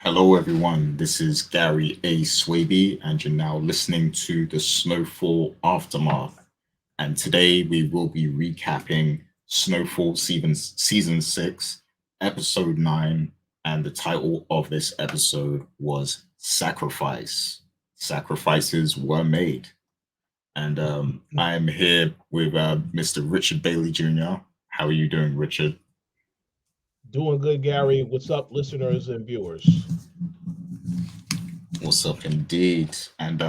Hello, everyone. This is Gary A. Swaby, and you're now listening to the Snowfall Aftermath. And today we will be recapping Snowfall season 6, Episode 9. And the title of this episode was Sacrifice. Sacrifices were made. And I am here with Mr. Richard Bailey Jr. How are you doing, Richard? Doing good, Gary. What's up, listeners and viewers? What's up, indeed? And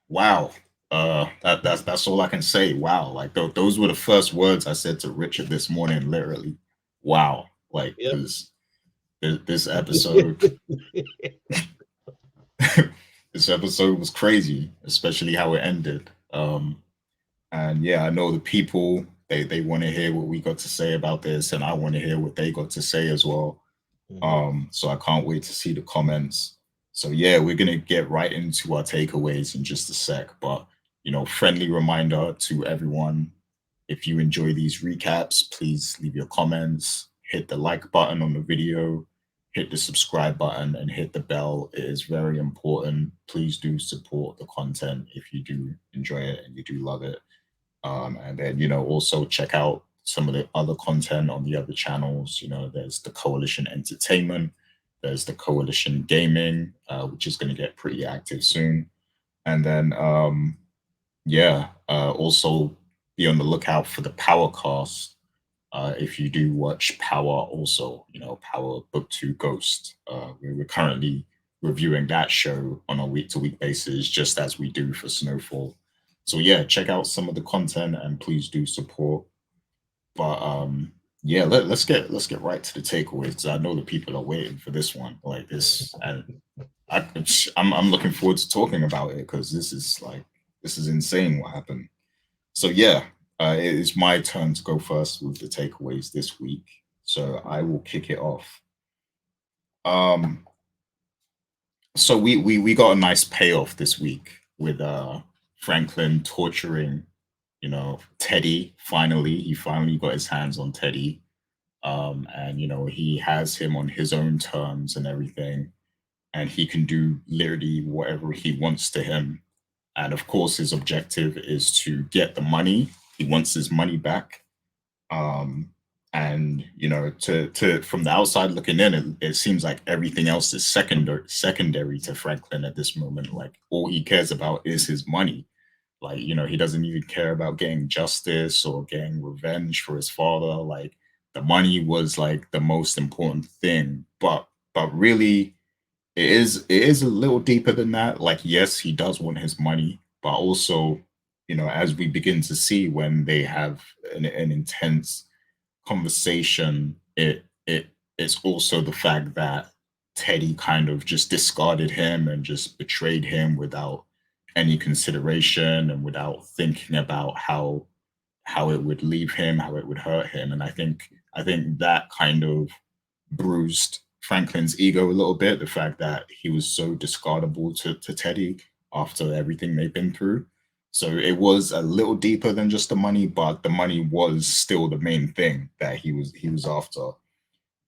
wow. That's all I can say. Wow, like those were the first words I said to Richard this morning. Literally, wow. Like Yep. because this episode, this episode was crazy, especially how it ended. And yeah, I know the people they want to hear what we got to say about this, and I want to hear what they got to say as well. hmm So I can't wait to see the comments. So yeah, we're gonna get right into our takeaways in just a sec. But friendly reminder to everyone: if you enjoy these recaps, please leave your comments, hit the like button on the video, hit the subscribe button, and hit the bell. It is very important. Please do support the content if you do enjoy it and you do love it. And then, also check out some of the other content on the other channels. There's the Coalition Entertainment, there's the Coalition Gaming, which is going to get pretty active soon. And then, also be on the lookout for the Power Cast. If you do watch Power, also, Power Book 2 Ghost. We're currently reviewing that show on a week to week basis, just as we do for Snowfall. So yeah, check out some of the content and please do support. But yeah, let's get right to the takeaways because I know the people are waiting for this one like this, and I'm looking forward to talking about it because this is insane what happened. So yeah, it is my turn to go first with the takeaways this week. So I will kick it off. Um, so we got a nice payoff this week with Franklin torturing, Teddy. Finally, he finally got his hands on Teddy. And he has him on his own terms and everything, and he can do literally whatever he wants to him. And of course, his objective is to get the money. He wants his money back. Um, and to from the outside looking in, it seems like everything else is secondary to Franklin at this moment. Like all he cares about is his money. Like he doesn't even care about getting justice or getting revenge for his father. Like the money was like the most important thing. But really, it is a little deeper than that. Like yes, he does want his money, but also as we begin to see when they have an intense conversation, it's also the fact that Teddy kind of just discarded him and just betrayed him without any consideration and without thinking about how it would leave him, how it would hurt him. And I think that kind of bruised Franklin's ego a little bit, the fact that he was so discardable to Teddy after everything they've been through. So it was a little deeper than just the money, but the money was still the main thing that he was after.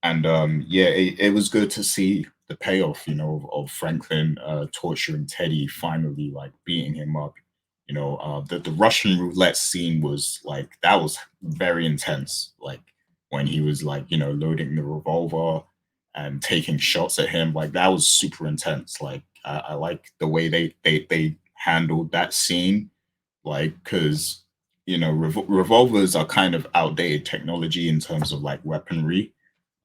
And yeah, it was good to see the payoff, of Franklin torturing Teddy, finally like beating him up. The Russian roulette scene was like that was very intense. Like when he was like loading the revolver and taking shots at him, like that was super intense. Like I like the way they handled that scene, like because revolvers are kind of outdated technology in terms of like weaponry,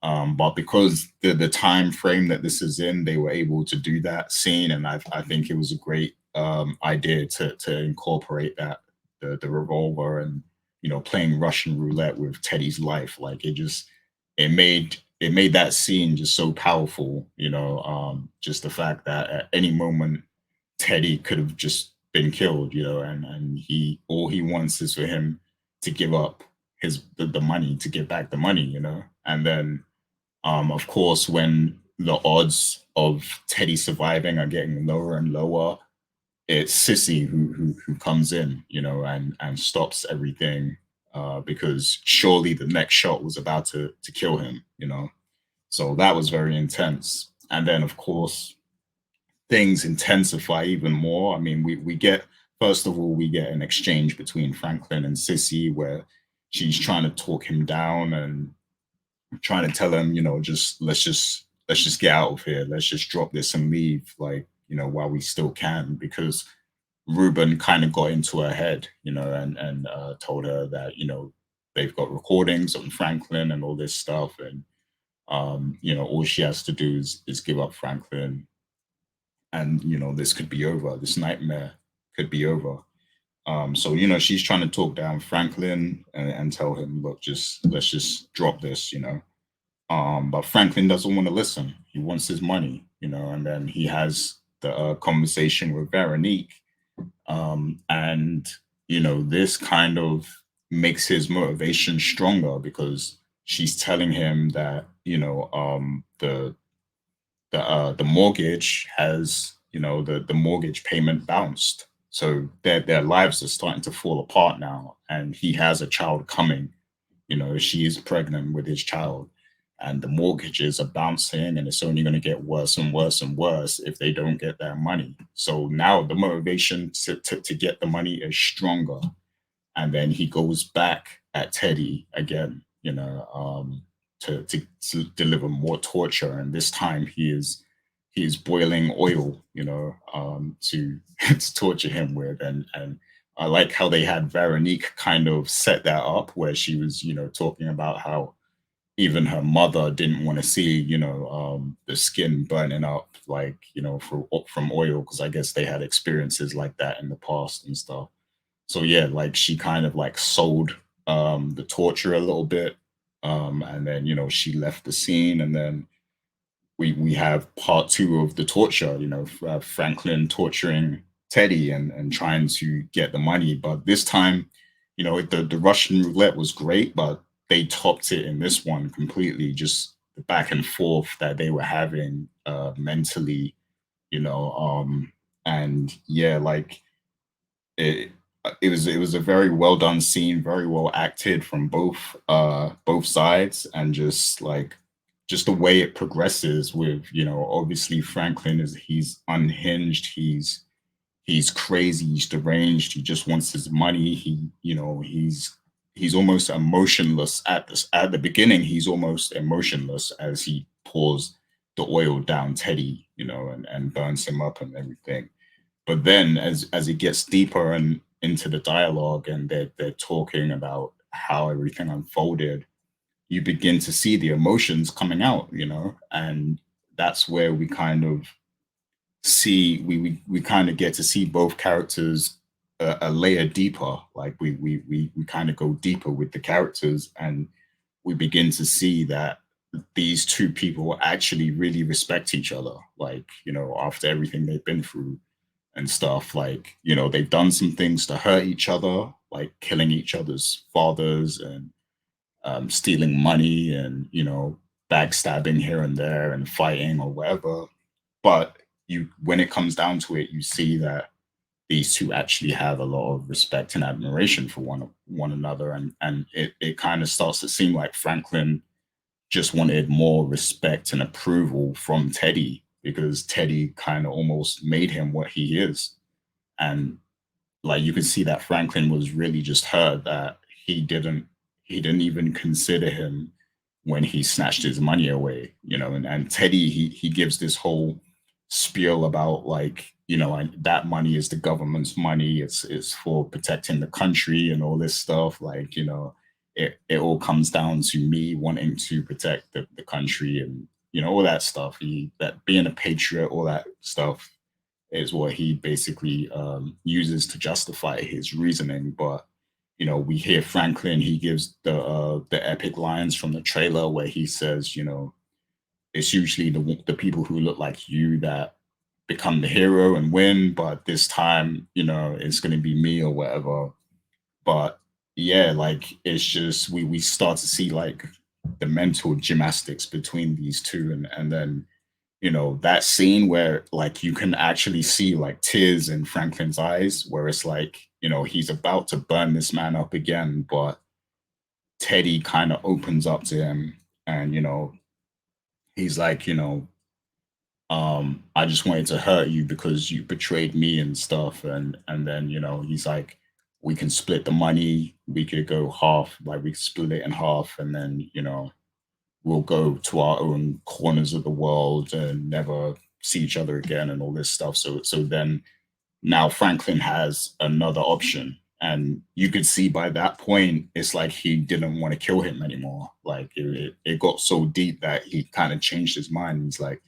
but because the time frame that this is in, they were able to do that scene, and I think it was a great idea to incorporate that the revolver and playing Russian roulette with Teddy's life. Like it made that scene just so powerful. Just the fact that at any moment Teddy could have just been killed, and he all he wants is for him to give up the money to give back the money, and then of course, when the odds of Teddy surviving are getting lower and lower, it's Cissy who comes in, and stops everything because surely the next shot was about to kill him. So that was very intense. And then of course things intensify even more. I mean, we get, first of all, we get an exchange between Franklin and Cissy where she's trying to talk him down and trying to tell him, just let's just get out of here. Let's just drop this and leave, like, while we still can, because Ruben kind of got into her head, and told her that, they've got recordings on Franklin and all this stuff, and all she has to do is give up Franklin, and this could be over. This nightmare could be over. So she's trying to talk down Franklin and tell him, look, just let's just drop this, but Franklin doesn't want to listen. He wants his money, and then he has the conversation with Veronique, and this kind of makes his motivation stronger because she's telling him that the mortgage has, the mortgage payment bounced, so their lives are starting to fall apart now, and he has a child coming. She is pregnant with his child, and the mortgages are bouncing, and it's only going to get worse and worse and worse if they don't get their money. So now the motivation to get the money is stronger, and then he goes back at Teddy again, to deliver more torture, and this time he is boiling oil, to to torture him with, and I like how they had Veronique kind of set that up, where she was, talking about how even her mother didn't want to see, the skin burning up, like, from oil, because I guess they had experiences like that in the past and stuff. So yeah, like she kind of like sold the torture a little bit, and then she left the scene, and then we have part two of the torture. Franklin torturing Teddy and trying to get the money, but this time, the Russian roulette was great, but they topped it in this one completely. Just the back and forth that they were having mentally, and yeah, like it it was a very well done scene, very well acted from both sides, and just the way it progresses with, obviously Franklin is he's unhinged, he's crazy, he's deranged, he just wants his money. He's almost emotionless at the beginning. He's almost emotionless as he pours the oil down Teddy, and burns him up and everything. But then as it gets deeper and into the dialogue, and they're talking about how everything unfolded, you begin to see the emotions coming out, and that's where we kind of see we kind of get to see both characters a layer deeper. Like we kind of go deeper with the characters, and we begin to see that these two people actually really respect each other, like, after everything they've been through and stuff. Like, they've done some things to hurt each other, like killing each other's fathers, and stealing money, and backstabbing here and there and fighting or whatever. But when it comes down to it, you see that these two actually have a lot of respect and admiration for one another, and it kind of starts to seem like Franklin just wanted more respect and approval from Teddy, because Teddy kind of almost made him what he is. And like you could see that Franklin was really just hurt that he didn't he didn't even consider him when he snatched his money away, and Teddy, he gives this whole spiel about, like, and that money is the government's money, it's for protecting the country and all this stuff, like, it all comes down to me wanting to protect the country, and all that stuff. That being a patriot, all that stuff is what he basically uses to justify his reasoning. But we hear Franklin. He gives the epic lines from the trailer where he says, it's usually the people who look like you that become the hero and win, but this time, it's going to be me or whatever. But yeah, like it's just we start to see like the mental gymnastics between these two, and then that scene where like you can actually see like tears in Franklin's eyes, where it's like, he's about to burn this man up again, but Teddy kind of opens up to him, and he's like, I just wanted to hurt you because you betrayed me and stuff. And then, he's like, we can split the money, we could go half, like we could split it in half, and then, we'll go to our own corners of the world and never see each other again and all this stuff. So then now Franklin has another option. And you could see by that point, it's like he didn't want to kill him anymore. Like it got so deep that he kind of changed his mind. He's like,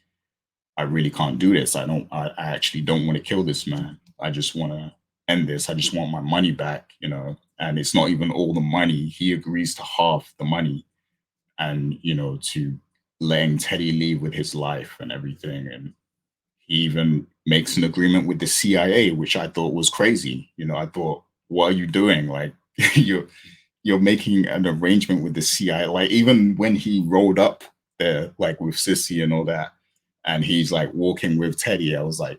I really can't do this. I actually don't want to kill this man. I just want to end this. I just want my money back. And it's not even all the money. He agrees to half the money and, to letting Teddy leave with his life and everything. And he even makes an agreement with the CIA, which I thought was crazy. I thought, what are you doing? Like you're you're making an arrangement with the CIA. Like even when he rolled up there, like with Cissy and all that, and he's like walking with Teddy, I was like,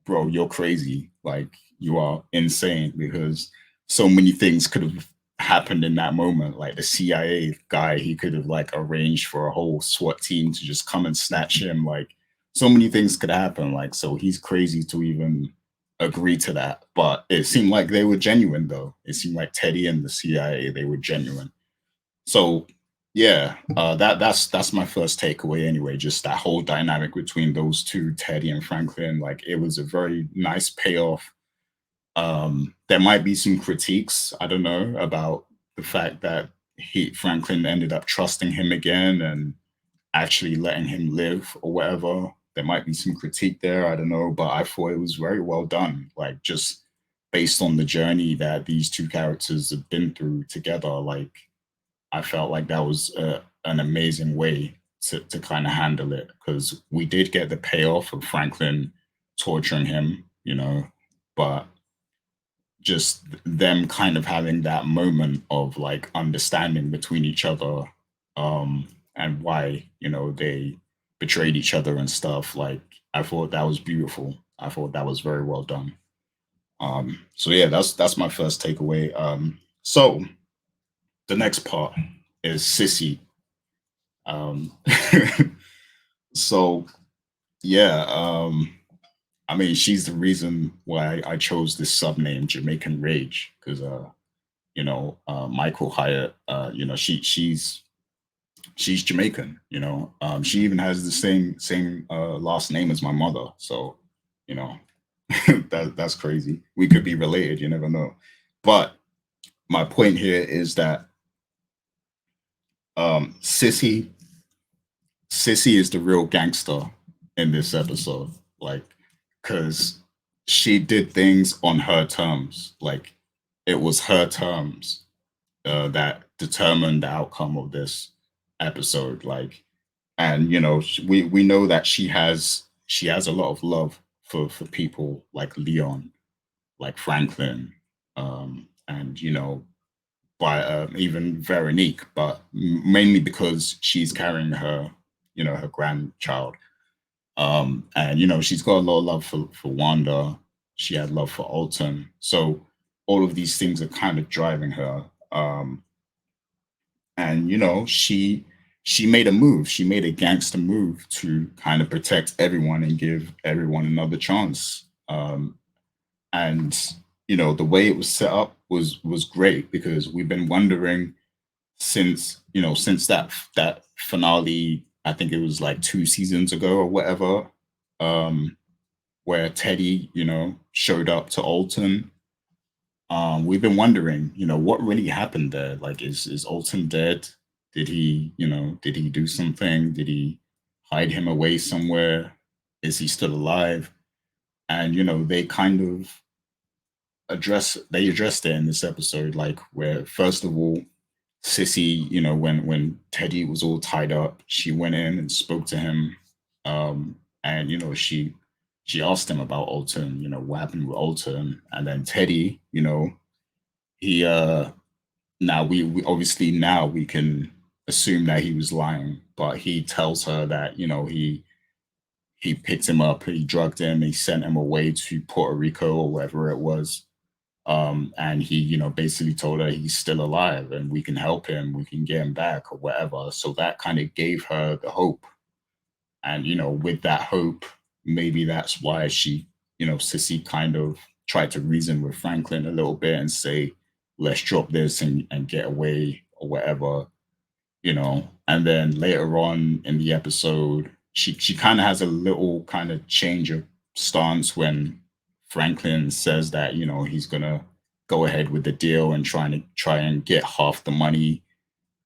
bro, you're crazy. Like you are insane because so many things could have happened in that moment. Like the CIA guy, he could have like arranged for a whole SWAT team to just come and snatch him. Like so many things could happen. Like so he's crazy to even agree to that. But it seemed like they were genuine though. It seemed like Teddy and the CIA, they were genuine. So yeah, that's my first takeaway anyway. Just that whole dynamic between those two, Teddy and Franklin, like it was a very nice payoff. There might be some critiques, I don't know, about the fact that he Franklin ended up trusting him again and actually letting him live or whatever. There might be some critique there, I don't know, but I thought it was very well done. Like just based on the journey that these two characters have been through together, like I felt like that was an amazing way to kind of handle it because we did get the payoff of Franklin torturing him, but just them kind of having that moment of like understanding between each other, and why they betrayed each other and stuff. Like I thought that was beautiful. I thought that was very well done. So yeah, that's my first takeaway. So the next part is Sissy. Um, so yeah, I mean, she's the reason why I chose this sub name Jamaican Rage because Michael Hyatt, she's Jamaican. She even has the same last name as my mother. So you know, that's crazy. We could be related. You never know. But my point here is that Sissy Sissy is the real gangster in this episode. Like, because she did things on her terms. Like, it was her terms that determined the outcome of this episode. Like, and we know that she has a lot of love for people like Leon, like Franklin, and by even Veronique, but mainly because she's carrying her grandchild. And she's got a lot of love for Wanda. She had love for Alton. So all of these things are kind of driving her. And she made a move. She made a gangster move to kind of protect everyone and give everyone another chance. And the way it was set up was great because we've been wondering since that finale. I think it was like 2 seasons ago or whatever, um, where Teddy showed up to Alton. We've been wondering, what really happened there. Like, is Alton dead? Did he do something? Did he hide him away somewhere? Is he still alive? And they kind of addressed it in this episode, like where first of all, Sissy, when Teddy was all tied up, she went in and spoke to him, and she asked him about Alton, what happened with Alton, and then Teddy, he now we obviously now we can assume that he was lying, but he tells her that he picked him up, he drugged him, he sent him away to Puerto Rico or wherever it was, and he basically told her he's still alive and we can help him, we can get him back or whatever. So that kind of gave her the hope And with that hope, maybe that's why Sissy kind of tried to reason with Franklin a little bit and say, let's drop this and get away or whatever. And then later on in the episode, she kind of has a little kind of change of stance when Franklin says that he's gonna go ahead with the deal and try and get half the money,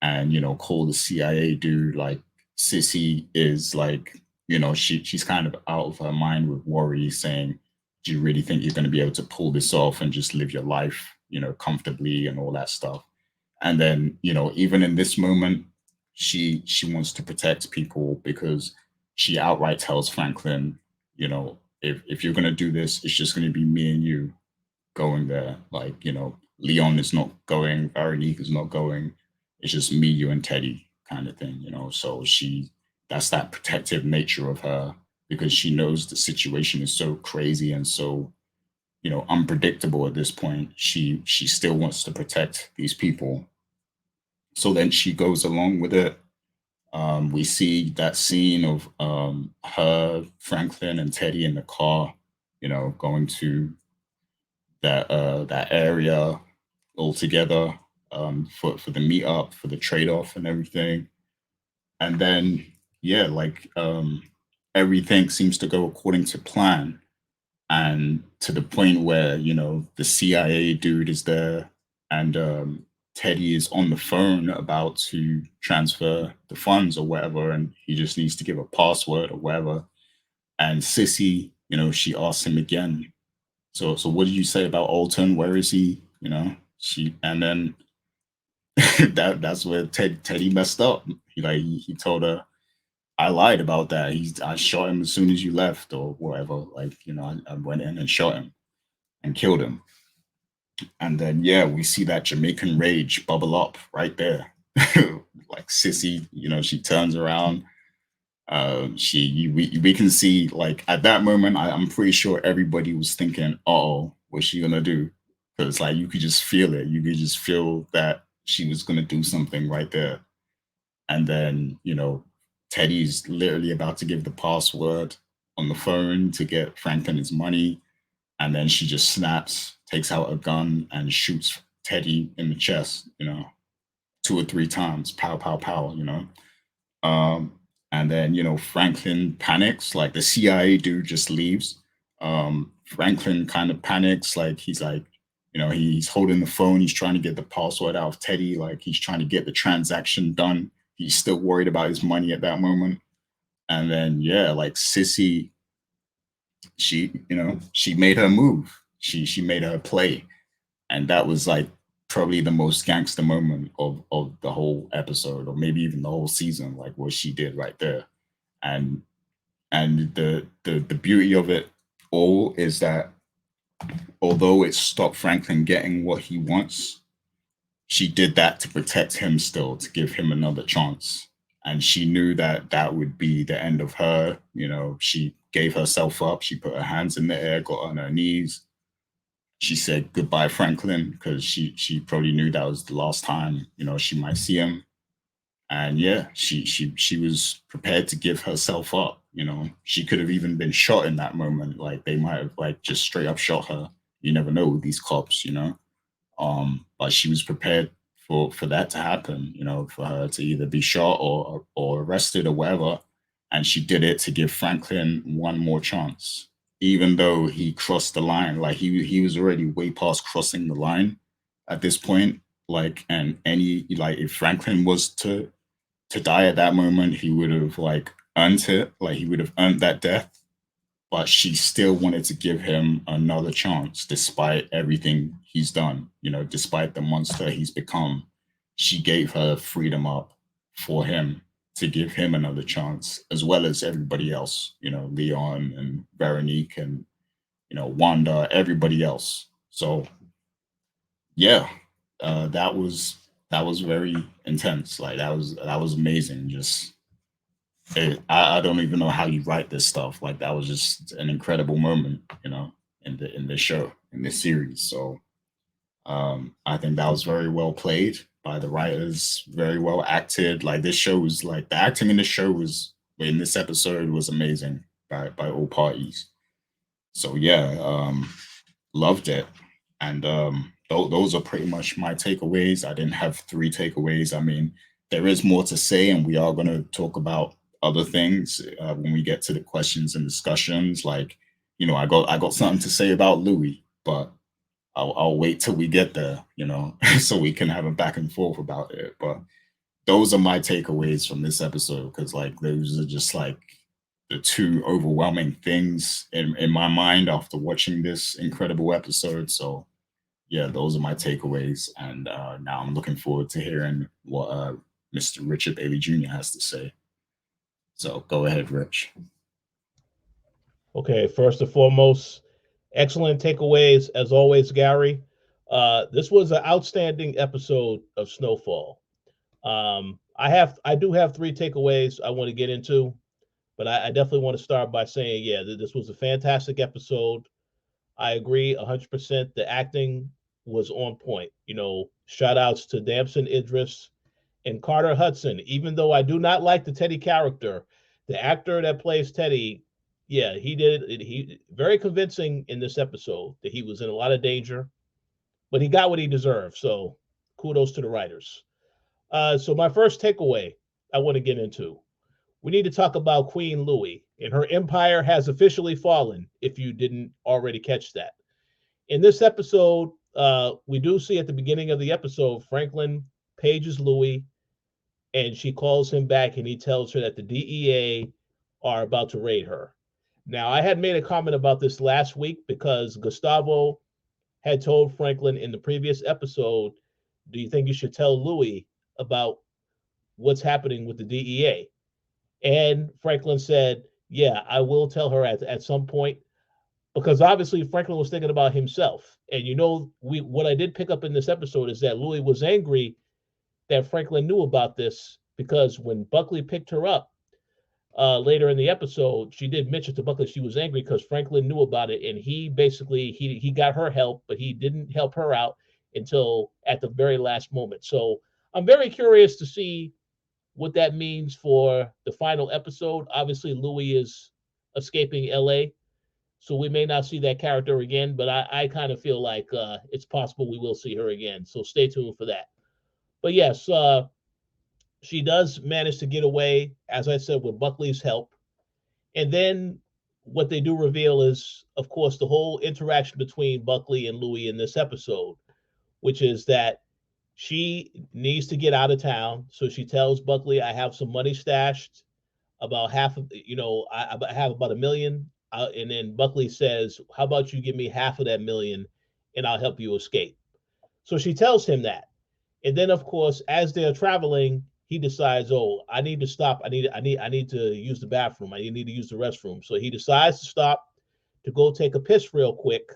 and call the CIA dude. Like, Sissy is like, she's kind of out of her mind with worry, saying, do you really think you're going to be able to pull this off and just live your life comfortably and all that stuff? And then even in this moment, she wants to protect people, because she outright tells Franklin, if you're going to do this, it's just going to be me and you going there. Like, Leon is not going, Veronique is not going. It's just me, you, and Teddy kind of thing. So that's that protective nature of her, because she knows the situation is so crazy and so unpredictable at this point. She still wants to protect these people. So then she goes along with it. We see that scene of her, Franklin, and Teddy in the car, going to that area all together, for the meetup, for the trade off, and everything. And then, yeah, like, everything seems to go according to plan, and to the point where the CIA dude is there, and Teddy is on the phone about to transfer the funds or whatever, and he just needs to give a password or whatever. And Sissy, she asks him again, so what did you say about Alton? Where is he? She, and then that's where Teddy messed up. He told her, I lied about that. I shot him as soon as you left or whatever. Like, I went in and shot him and killed him. And then, yeah, we see that Jamaican rage bubble up right there. Like, Sissy, she turns around. We can see, like, at that moment, I'm pretty sure everybody was thinking, oh, what's she gonna do? Because, like, you could just feel it. You could just feel that she was gonna do something right there. And then, Teddy's literally about to give the password on the phone to get Franklin his money. And then she just snaps, takes out a gun, and shoots Teddy in the chest, 2 or 3 times. Pow, pow, pow, Um, and then, Franklin panics, like the CIA dude just leaves. Franklin kind of panics, like he's like, he's holding the phone, he's trying to get the password out of Teddy, like he's trying to get the transaction done. He's still worried about his money at that moment. And then, yeah, like, Sissy, she made her move. She made her play. And that was like probably the most gangster moment of the whole episode, or maybe even the whole season, like what she did right there. And the beauty of it all is that although it stopped Franklin getting what he wants, she did that to protect him still, to give him another chance. And she knew that that would be the end of her. She gave herself up. She put her hands in the air, got on her knees. She said goodbye, Franklin, because she probably knew that was the last time she might see him. And yeah, she was prepared to give herself up. She could have even been shot in that moment. Like, they might have, like, just straight up shot her. You never know with these cops. But she was prepared for that to happen. For her to either be shot or arrested or whatever. And she did it to give Franklin one more chance, even though he crossed the line. Like, he was already way past crossing the line at this point. Like, and if Franklin was to die at that moment, he would have, like, earned it. Like, he would have earned that death. But she still wanted to give him another chance, despite everything he's done. Despite the monster he's become. She gave her freedom up for him, to give him another chance, as well as everybody else. Leon and Veronique and Wanda, everybody else. So yeah, that was very intense. Like, that was amazing. Just I don't even know how you write this stuff. Like, that was just an incredible moment, in the show, in this series. So I think that was very well played by the writers, very well acted. Like, this show was, like, the acting in the show in this episode was amazing by all parties. So yeah, loved it. And those are pretty much my takeaways. I didn't have three takeaways. I mean, there is more to say, and we are going to talk about other things when we get to the questions and discussions. Like, I got something to say about Louie, but I'll wait till we get there, so we can have a back and forth about it. But those are my takeaways from this episode because, like, those are just like the two overwhelming things in my mind after watching this incredible episode. So yeah, those are my takeaways, and now I'm looking forward to hearing what Mr. Richard Bailey Jr. has to say. So go ahead, Rich. Okay, first and foremost, excellent takeaways as always, Gary. This was an outstanding episode of Snowfall. I do have three takeaways I want to get into, but I definitely want to start by saying, yeah, this was a fantastic episode. I agree 100%. The acting was on point. Shout outs to Damson Idris and Carter Hudson. Even though I do not like the Teddy character, the actor that plays Teddy, yeah, he did it. He very convincing in this episode that he was in a lot of danger, but he got what he deserved. So kudos to the writers. So my first takeaway I want to get into. We need to talk about Queen Louie, and her empire has officially fallen. If you didn't already catch that, in this episode, we do see at the beginning of the episode Franklin pages Louie and she calls him back and he tells her that the DEA are about to raid her. Now, I had made a comment about this last week because Gustavo had told Franklin in the previous episode, do you think you should tell Louie about what's happening with the DEA? And Franklin said, yeah, I will tell her at some point, because obviously Franklin was thinking about himself. And what I did pick up in this episode is that Louie was angry that Franklin knew about this because when Buckley picked her up later in the episode, she did mention to Buckley she was angry because Franklin knew about it, and he basically he got her help, but he didn't help her out until at the very last moment. So I'm very curious to see what that means for the final episode. Obviously, Louie is escaping LA, so we may not see that character again, but I kind of feel like it's possible we will see her again. So stay tuned for that. But yes, she does manage to get away, as I said, with Buckley's help. And then what they do reveal is, of course, the whole interaction between Buckley and Louie in this episode, which is that she needs to get out of town. So she tells Buckley, I have some money stashed, about half of, I have about $1 million. And then Buckley says, how about you give me half of that million and I'll help you escape? So she tells him that. And then, of course, as they're traveling, he decides, oh, I need to stop. I need to use the bathroom. I need to use the restroom. So he decides to stop to go take a piss real quick.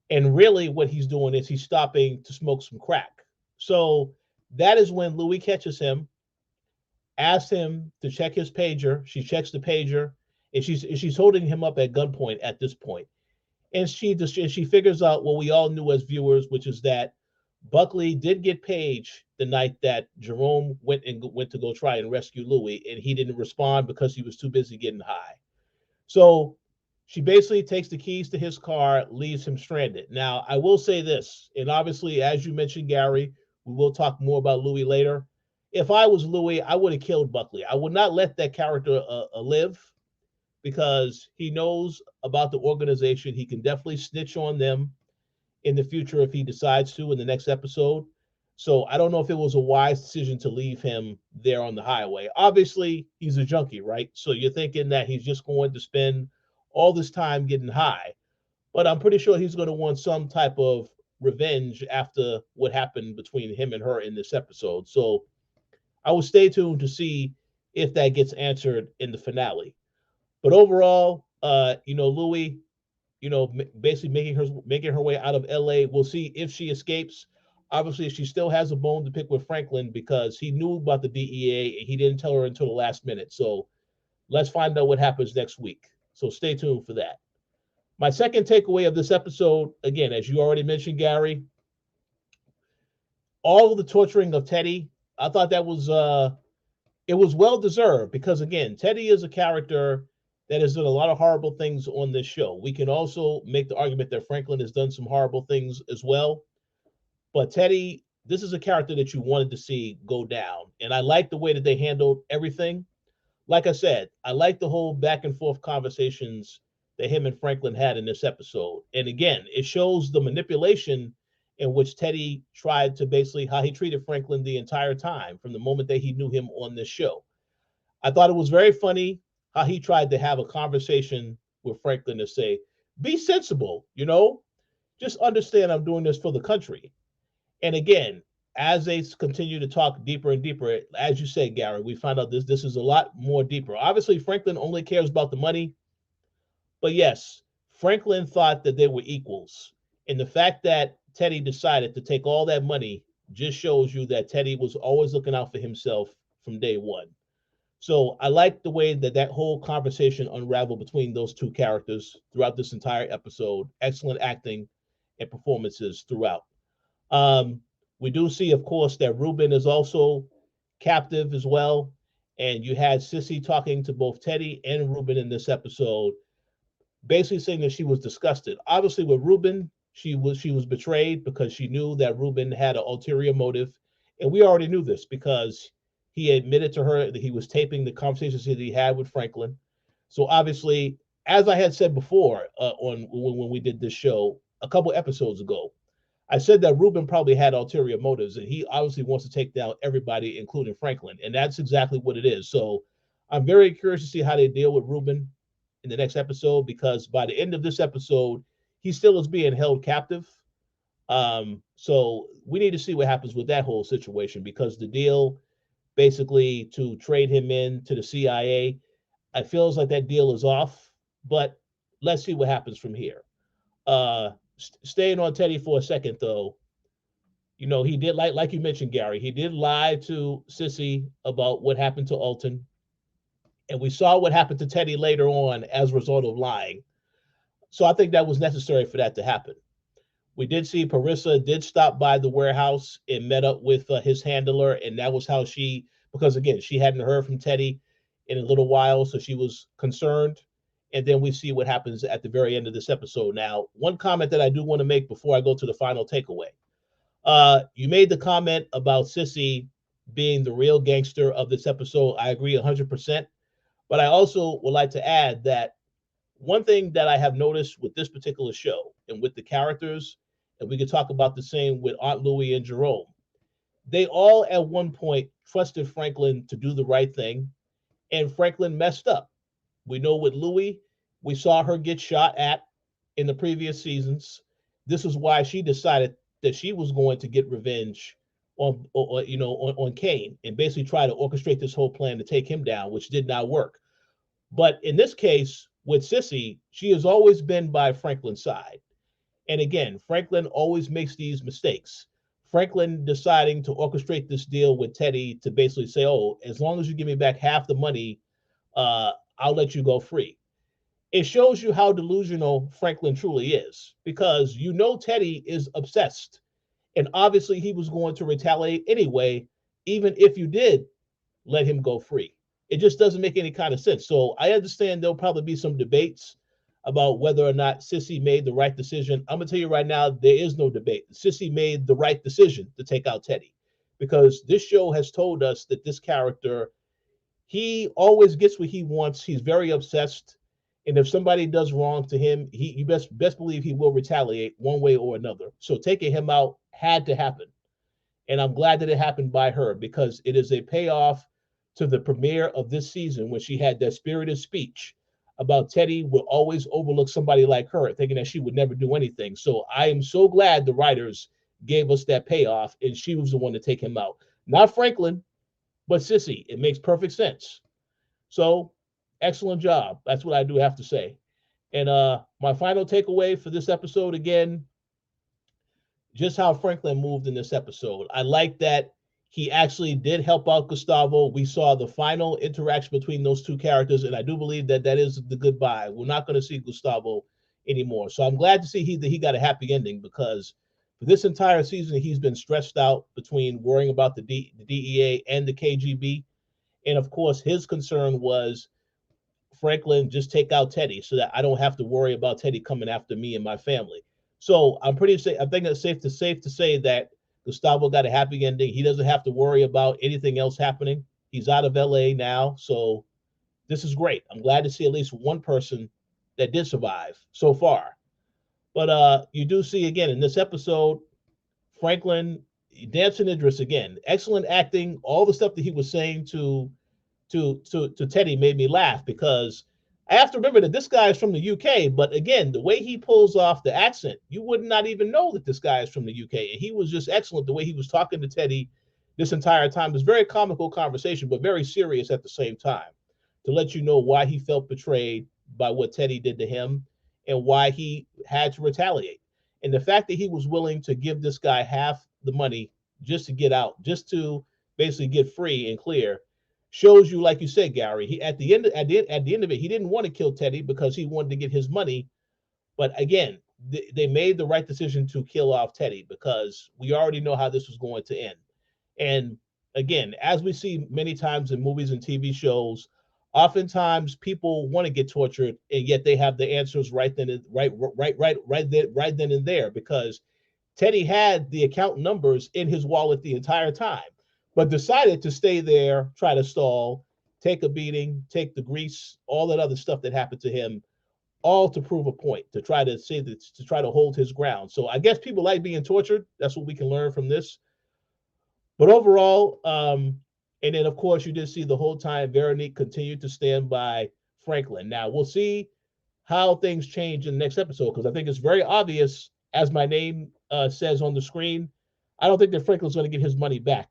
And really, what he's doing is he's stopping to smoke some crack. So that is when Louie catches him, asks him to check his pager. She checks the pager, and she's holding him up at gunpoint at this point. And she figures out what we all knew as viewers, which is that Buckley did get paged the night that Jerome went to go try and rescue Louie, and he didn't respond because he was too busy getting high. So she basically takes the keys to his car, leaves him stranded. Now, I will say this, and obviously, as you mentioned, Gary, we will talk more about Louie later. If I was Louie, I would have killed Buckley. I would not let that character live because he knows about the organization. He can definitely snitch on them in the future if he decides to in the next episode. So I don't know if it was a wise decision to leave him there on the highway. Obviously, he's a junkie, right? So you're thinking that he's just going to spend all this time getting high. But I'm pretty sure he's going to want some type of revenge after what happened between him and her in this episode. So I will stay tuned to see if that gets answered in the finale. But overall, Louie, basically making her way out of LA. We'll see if she escapes. Obviously, she still has a bone to pick with Franklin because he knew about the DEA and he didn't tell her until the last minute. So let's find out what happens next week. So stay tuned for that. My second takeaway of this episode, again, as you already mentioned, Gary, all of the torturing of Teddy, I thought that was it was well deserved because again, Teddy is a character that has done a lot of horrible things on this show. We can also make the argument that Franklin has done some horrible things as well. But Teddy, this is a character that you wanted to see go down. And I like the way that they handled everything. Like I said, I like the whole back and forth conversations that him and Franklin had in this episode. And again, it shows the manipulation in which Teddy tried to basically how he treated Franklin the entire time from the moment that he knew him on this show. I thought it was very funny how he tried to have a conversation with Franklin to say, be sensible, just understand I'm doing this for the country. And again, as they continue to talk deeper and deeper, as you say, Gary, we find out this is a lot more deeper. Obviously, Franklin only cares about the money, but yes, Franklin thought that they were equals. And the fact that Teddy decided to take all that money just shows you that Teddy was always looking out for himself from day one. So I like the way that that whole conversation unraveled between those two characters throughout this entire episode. Excellent acting and performances throughout. Um, we do see, of course, that Ruben is also captive as well. And you had Cissy talking to both Teddy and Ruben in this episode, basically saying that she was disgusted. Obviously, with Ruben, she was betrayed because she knew that Ruben had an ulterior motive, and we already knew this because he admitted to her that he was taping the conversations that he had with Franklin. So obviously, as I had said before on when we did this show a couple episodes ago, I said that Ruben probably had ulterior motives, and he obviously wants to take down everybody, including Franklin, and that's exactly what it is. So I'm very curious to see how they deal with Ruben in the next episode because by the end of this episode, he still is being held captive. So we need to see what happens with that whole situation because the deal basically to trade him in to the CIA, it feels like that deal is off, but let's see what happens from here. Staying on Teddy for a second though, he did like you mentioned, Gary, he did lie to Cissy about what happened to Alton. And we saw what happened to Teddy later on as a result of lying. So I think that was necessary for that to happen. We did see Parissa did stop by the warehouse and met up with his handler, and that was how because again, she hadn't heard from Teddy in a little while, so she was concerned. And then we see what happens at the very end of this episode. Now, one comment that I do want to make before I go to the final takeaway. You made the comment about Cissy being the real gangster of this episode. I agree 100%. But I also would like to add that one thing that I have noticed with this particular show and with the characters, and we could talk about the same with Aunt Louie and Jerome, they all at one point trusted Franklin to do the right thing, and Franklin messed up. We know with Louie, we saw her get shot at in the previous seasons. This is why she decided that she was going to get revenge on Kane and basically try to orchestrate this whole plan to take him down, which did not work. But in this case, with Cissy, she has always been by Franklin's side. And again, Franklin always makes these mistakes. Franklin deciding to orchestrate this deal with Teddy to basically say, oh, as long as you give me back half the money, I'll let you go free. It shows you how delusional Franklin truly is because Teddy is obsessed. And obviously he was going to retaliate anyway, even if you did let him go free. It just doesn't make any kind of sense. So I understand there'll probably be some debates about whether or not Cissy made the right decision. I'm going to tell you right now, there is no debate. Cissy made the right decision to take out Teddy because this show has told us that this character, he always gets what he wants. He's very obsessed. And if somebody does wrong to him, you best believe he will retaliate one way or another. So taking him out had to happen. And I'm glad that it happened by her because it is a payoff to the premiere of this season when she had that spirited speech about Teddy will always overlook somebody like her, thinking that she would never do anything. So I am so glad the writers gave us that payoff and she was the one to take him out. Not Franklin, but Cissy. It makes perfect sense. So excellent job. That's what I do have to say. And my final takeaway for this episode, again, just how Franklin moved in this episode. I like that he actually did help out Gustavo. We saw the final interaction between those two characters, and I do believe that that is the goodbye. We're not going to see Gustavo anymore. So I'm glad to see he got a happy ending because for this entire season, he's been stressed out between worrying about the DEA and the KGB. And of course, his concern was Franklin, just take out Teddy so that I don't have to worry about Teddy coming after me and my family. So I'm pretty safe. I think it's safe to say that Gustavo got a happy ending. He doesn't have to worry about anything else happening. He's out of LA now, so this is great. I'm glad to see at least one person that did survive so far. But you do see again in this episode, Franklin dancing Idris again. Excellent acting. All the stuff that he was saying to Teddy made me laugh because I have to remember that this guy is from the UK. But again, the way he pulls off the accent, you would not even know that this guy is from the UK. And he was just excellent the way he was talking to Teddy this entire time. It was very comical conversation, but very serious at the same time to let you know why he felt betrayed by what Teddy did to him and why he had to retaliate. And the fact that he was willing to give this guy half the money just to get out, just to basically get free and clear, shows you, like you said, Gary. He at the end of it, he didn't want to kill Teddy because he wanted to get his money. But again, they made the right decision to kill off Teddy because we already know how this was going to end. And again, as we see many times in movies and TV shows, oftentimes people want to get tortured, and yet they have the answers right then and there because Teddy had the account numbers in his wallet the entire time, but decided to stay there, try to stall, take a beating, take the grease, all that other stuff that happened to him, all to prove a point, to try to say that, to try to hold his ground. So I guess people like being tortured. That's what we can learn from this. But overall, and then of course you did see the whole time Veronique continued to stand by Franklin. Now we'll see how things change in the next episode because I think it's very obvious, as my name says on the screen. I don't think that Franklin's going to get his money back,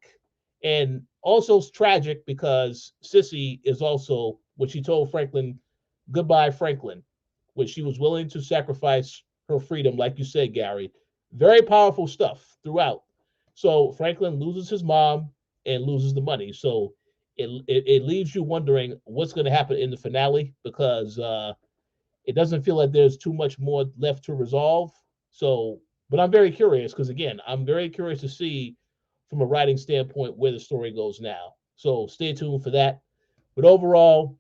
and also it's tragic because Cissy is also when she told Franklin goodbye, Franklin, when she was willing to sacrifice her freedom, like you said, Gary. Very powerful stuff throughout. So Franklin loses his mom and loses the money. So it leaves you wondering what's going to happen in the finale because it doesn't feel like there's too much more left to resolve. So, but I'm very curious because again, I'm very curious to see from a writing standpoint where the story goes now. So stay tuned for that. But overall,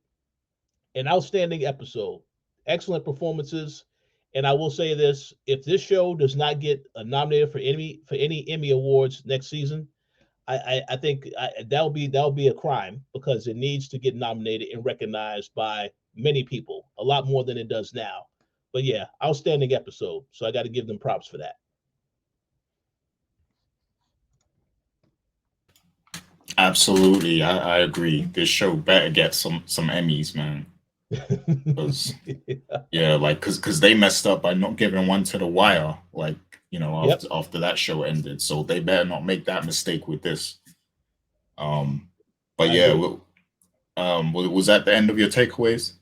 an outstanding episode, excellent performances. And I will say this: if this show does not get nominated for any Emmy awards next season, I think that'll be a crime because it needs to get nominated and recognized by many people, a lot more than it does now. But yeah, outstanding episode. So I got to give them props for Absolutely, I agree. This show better get some Emmys, man. Because that. yeah, like because they messed up by not giving one to The Wire, like Yep, after that show ended. So they better not make that mistake with this. Um, but I yeah, agree. was that the end of your takeaways?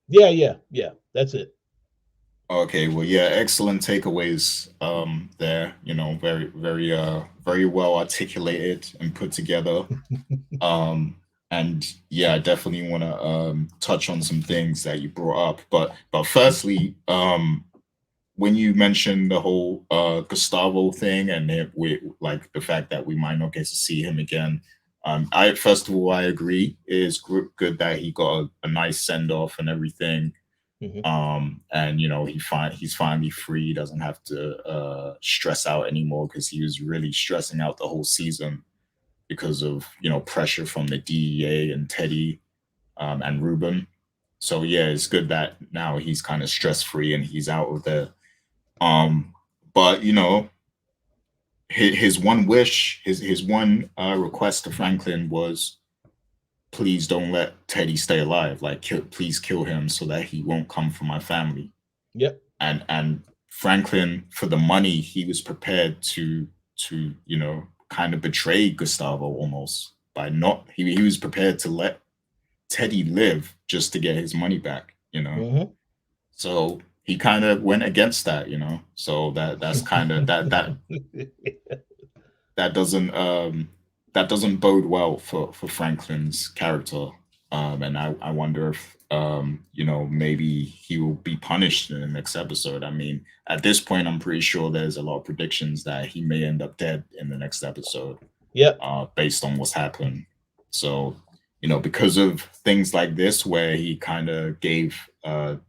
Yeah, yeah, yeah. That's it. Okay, well, yeah, excellent takeaways there. Very well articulated and put together. Um, and yeah, I definitely want to touch on some things that you brought up. But firstly, when you mentioned the whole Gustavo thing and like the fact that we might not get to see him again, I first of all I agree. It is good that he got a nice send off and everything. Hmm. And he's finally free. He doesn't have to stress out anymore because he was really stressing out the whole season because of pressure from the DEA and Teddy and Ruben. So yeah, it's good that now he's kind of stress free and he's out of there. But his one wish, his one request to Franklin was, please don't let Teddy stay alive. Like, please kill him so that he won't come for my family. Yep. And Franklin, for the money, he was prepared to kind of betray Gustavo almost by not. He was prepared to let Teddy live just to get his money back. Hmm. So he kind of went against that. So that's kind of that doesn't that doesn't bode well for Franklin's character. And I wonder if maybe he will be punished in the next episode. I mean, at this point, I'm pretty sure there's a lot of predictions that he may end up dead in the next episode, Yep. based on what's happened. So because of things like this, where he kind of gave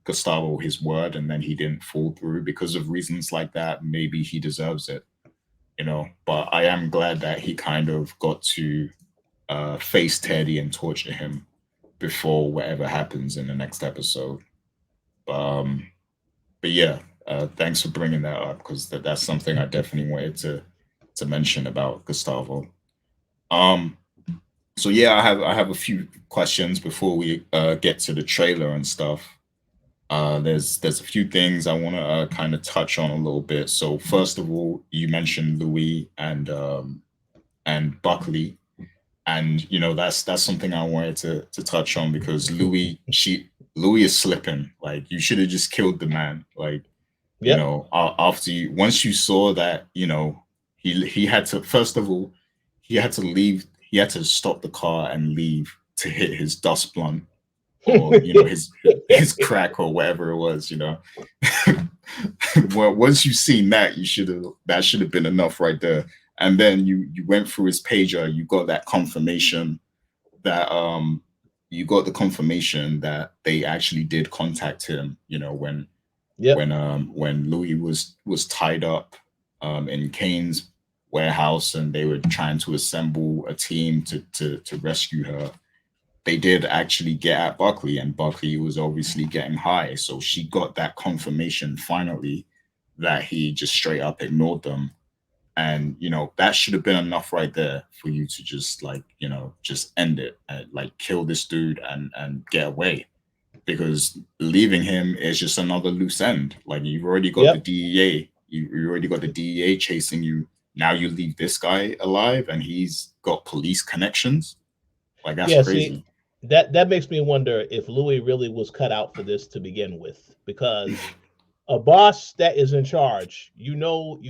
Gustavo his word and then he didn't fall through because of reasons like that, maybe he deserves it. But I am glad that he kind of got to face Teddy and torture him before whatever happens in the next episode. Um, but yeah, thanks for bringing that up, because that's something I definitely wanted to mention about Gustavo. Um, so yeah, I have a few questions before we get to the trailer and stuff. There's a few things I want to kind of touch on a little bit. So first of all, you mentioned Louie and Buckley, and that's something I wanted to touch on, because Louis is slipping. Like, you should have just killed the man. Like, Yep. after once you saw that, he had to, first of all, he had to leave. He had to stop the car and leave to hit his dust blunt, or his crack, or whatever it was. Well, once you've seen that, that should have been enough right there. And then you went through his pager, you got that confirmation that you got the confirmation that they actually did contact him, when Yep. when Louis was tied up in Kane's warehouse, and they were trying to assemble a team to rescue her. They did actually get at Buckley, and Buckley was obviously getting high. So she got that confirmation finally that he just straight up ignored them. And that should have been enough right there for you to just, like, just end it, and like kill this dude and get away. Because leaving him is just another loose end. Like, you've already got the Yep. DEA. You already got the DEA chasing you. Now you leave this guy alive, and he's got police connections. Like, that's Yeah. See, crazy. that makes me wonder if Louis really was cut out for this to begin with, because a boss that is in charge, you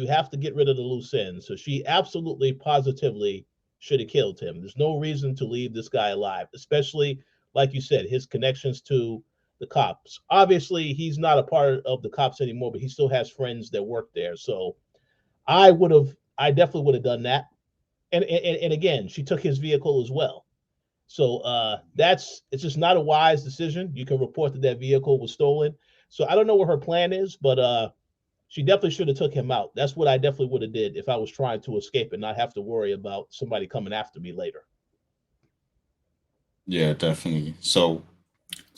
have to get rid of the loose ends. So she absolutely, positively should have killed him. There's no reason to leave this guy alive, especially like you said, his connections to the cops. Obviously, he's not a part of the cops anymore, but he still has friends that work there. So I definitely would have done that. And again, she took his vehicle as well. So it's just not a wise decision. You can report that that vehicle was stolen. So I don't know what her plan is, but she definitely should have took him out. That's what I definitely would have did if I was trying to escape and not have to worry about somebody coming after me later. Yeah, definitely. So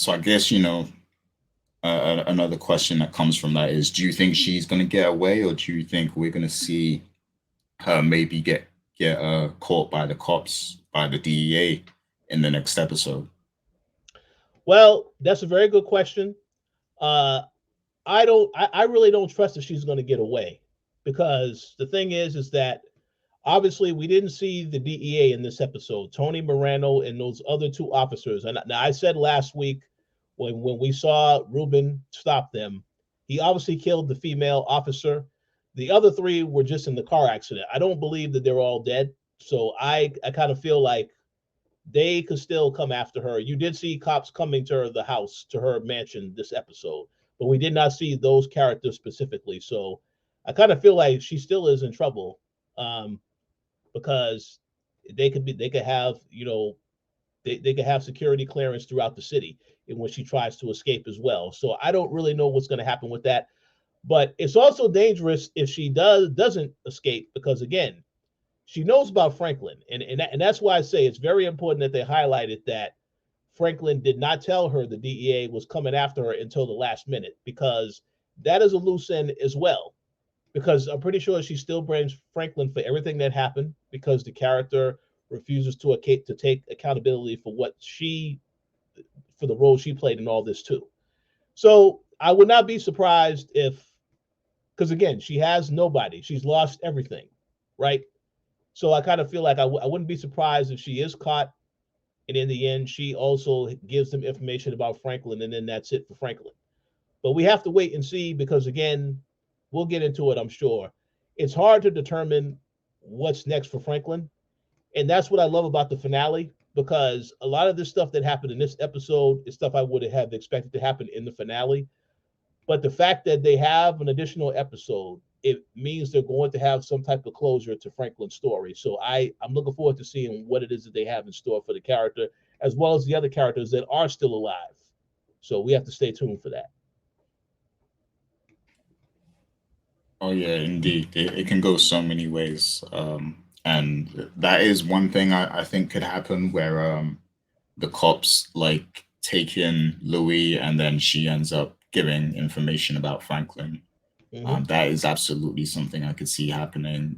I guess, another question that comes from that is, do you think she's going to get away, or do you think we're going to see her maybe get caught by the cops, by the DEA, in the next episode? Well, that's a very good question. Uh, I really don't trust that she's going to get away, because the thing is that obviously we didn't see the DEA in this episode. Tony Morano and those other two officers. And I said last week, when we saw Ruben stop them, he obviously killed the female officer. The other three were just in the car accident. I don't believe that they're all dead. So I kind of feel like they could still come after her. You did see cops coming to her, the house, to her mansion this episode, but we did not see those characters specifically. So I kind of feel like she still is in trouble, um, because they could have, they could have security clearance throughout the city, and when she tries to escape as well. So I don't really know what's going to happen with that. But it's also dangerous if she doesn't escape, because again, she knows about Franklin, and that's why I say it's very important that they highlighted that Franklin did not tell her the DEA was coming after her until the last minute, because that is a loose end as well. Because I'm pretty sure she still blames Franklin for everything that happened, because the character refuses to take accountability for for the role she played in all this too. So I would not be surprised if, because again, she has nobody, she's lost everything, right? So I kind of feel like I wouldn't be surprised if she is caught, and in the end, she also gives them information about Franklin, and then that's it for Franklin. But we have to wait and see, because again, we'll get into it, I'm sure. It's hard to determine what's next for Franklin. And that's what I love about the finale, because a lot of this stuff that happened in this episode is stuff I would have expected to happen in the finale. But the fact that they have an additional episode, it means they're going to have some type of closure to Franklin's story. So I'm looking forward to seeing what it is that they have in store for the character, as well as the other characters that are still alive. So we have to stay tuned for that. Oh yeah, indeed. It can go so many ways. And that is one thing I think could happen where the cops like take in Louis and then she ends up giving information about Franklin. Hmm. That is absolutely something I could see happening.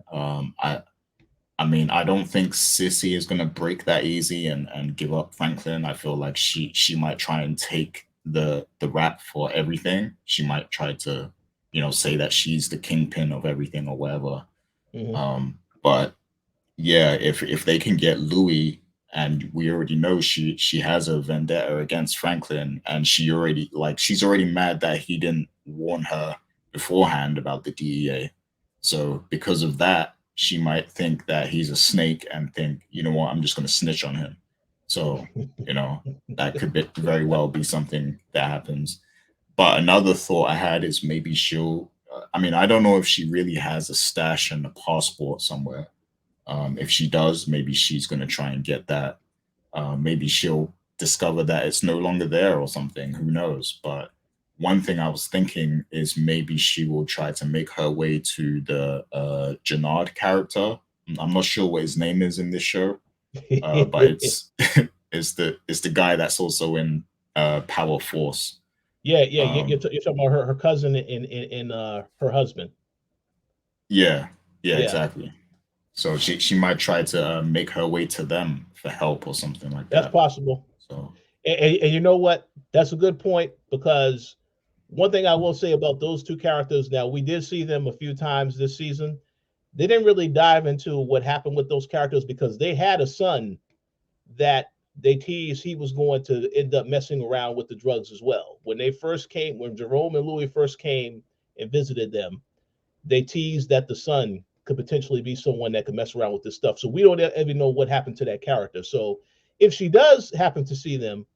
I mean, I don't think Cissy is gonna break that easy and give up Franklin. I feel like she might try and take the rap for everything. She might try to, say that she's the kingpin of everything or whatever. Hmm. But yeah, if they can get Louis, and we already know she has a vendetta against Franklin, and she's already mad that he didn't warn her beforehand about the DEA. So because of that, she might think that he's a snake and think, you know what, I'm just going to snitch on him. So you know that could very well be something that happens. But another thought I had is maybe she'll. I mean, I don't know if she really has a stash and a passport somewhere. If she does, maybe she's going to try and get that. Maybe she'll discover that it's no longer there or something. Who knows? But one thing I was thinking is maybe she will try to make her way to the Janard character. I'm not sure what his name is in this show, but it's it's the guy that's also in Power Force. Yeah, yeah. Um, You're talking about her cousin and her husband. yeah, yeah, Yeah, exactly. So she might try to make her way to them for help or something like that's that. possible. So And you know what? That's a good point because one thing I will say about those two characters. Now we did see them a few times this season. They didn't really dive into what happened with those characters because they had a son that they teased he was going to end up messing around with the drugs as well. When they first came, when Jerome and Louis first came and visited them, they teased that the son could potentially be someone that could mess around with this stuff. So we don't ever know what happened to that character. So if she does happen to see them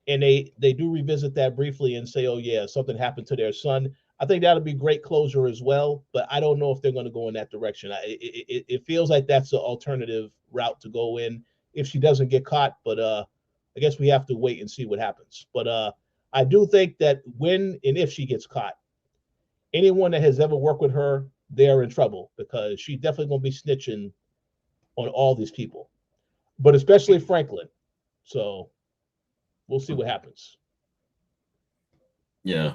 and they do revisit that briefly and say, oh yeah, something happened to their son, I think that'll be great closure as well. But I don't know if they're going to go in that direction. It feels like that's an alternative route to go in if she doesn't get caught. But I guess we have to wait and see what happens. But I do think that when and if she gets caught, anyone that has ever worked with her, they're in trouble because she's definitely going to be snitching on all these people, but especially Franklin. So we'll see what happens. yeah,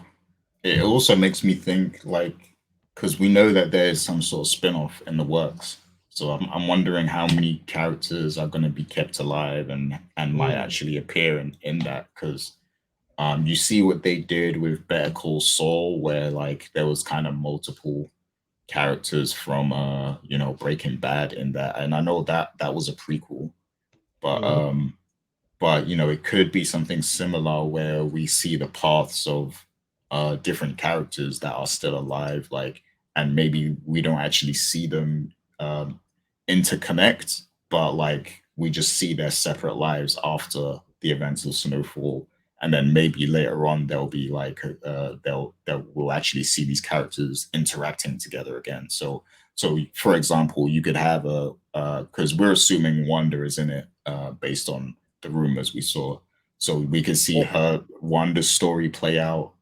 it also makes me think like because we know that there's some sort of spin-off in the works. So I'm wondering how many characters are going to be kept alive and might Mm, actually appear in that because you see what they did with Better Call Saul, where like there was kind of multiple characters from Breaking Bad in that, and I know that that was a prequel, but mm-hmm, it could be something similar where we see the paths of different characters that are still alive, like, and maybe we don't actually see them um, interconnect, but like we just see their separate lives after the events of Snowfall, and then maybe later on there'll be like they'll we'll actually see these characters interacting together again. So for example, you could have a because we're assuming Wanda is in it based on the rumors we saw. So we could see oh, her Wanda's story play out.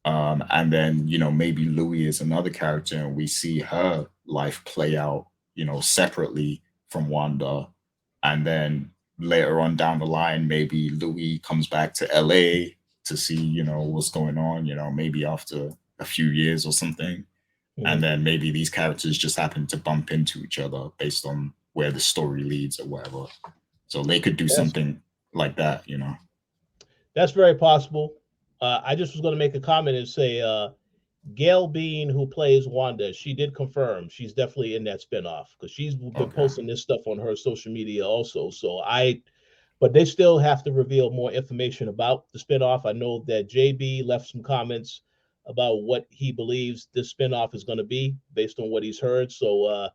And then, maybe Louis is another character and we see her life play out, separately from Wanda. And then later on down the line, maybe Louis comes back to LA to see, what's going on, maybe after a few years or something. And mm-hmm. then maybe these characters just happen to bump into each other based on where the story leads or whatever. So they could do that's something like that. that's very possible. I just was going to make a comment and say Gail Bean, who plays Wanda, she did confirm she's definitely in that spinoff because she's been Okay. posting this stuff on her social media also. But they still have to reveal more information about the spinoff. I know that JB left some comments about what he believes this spinoff is going to be based on what he's heard. So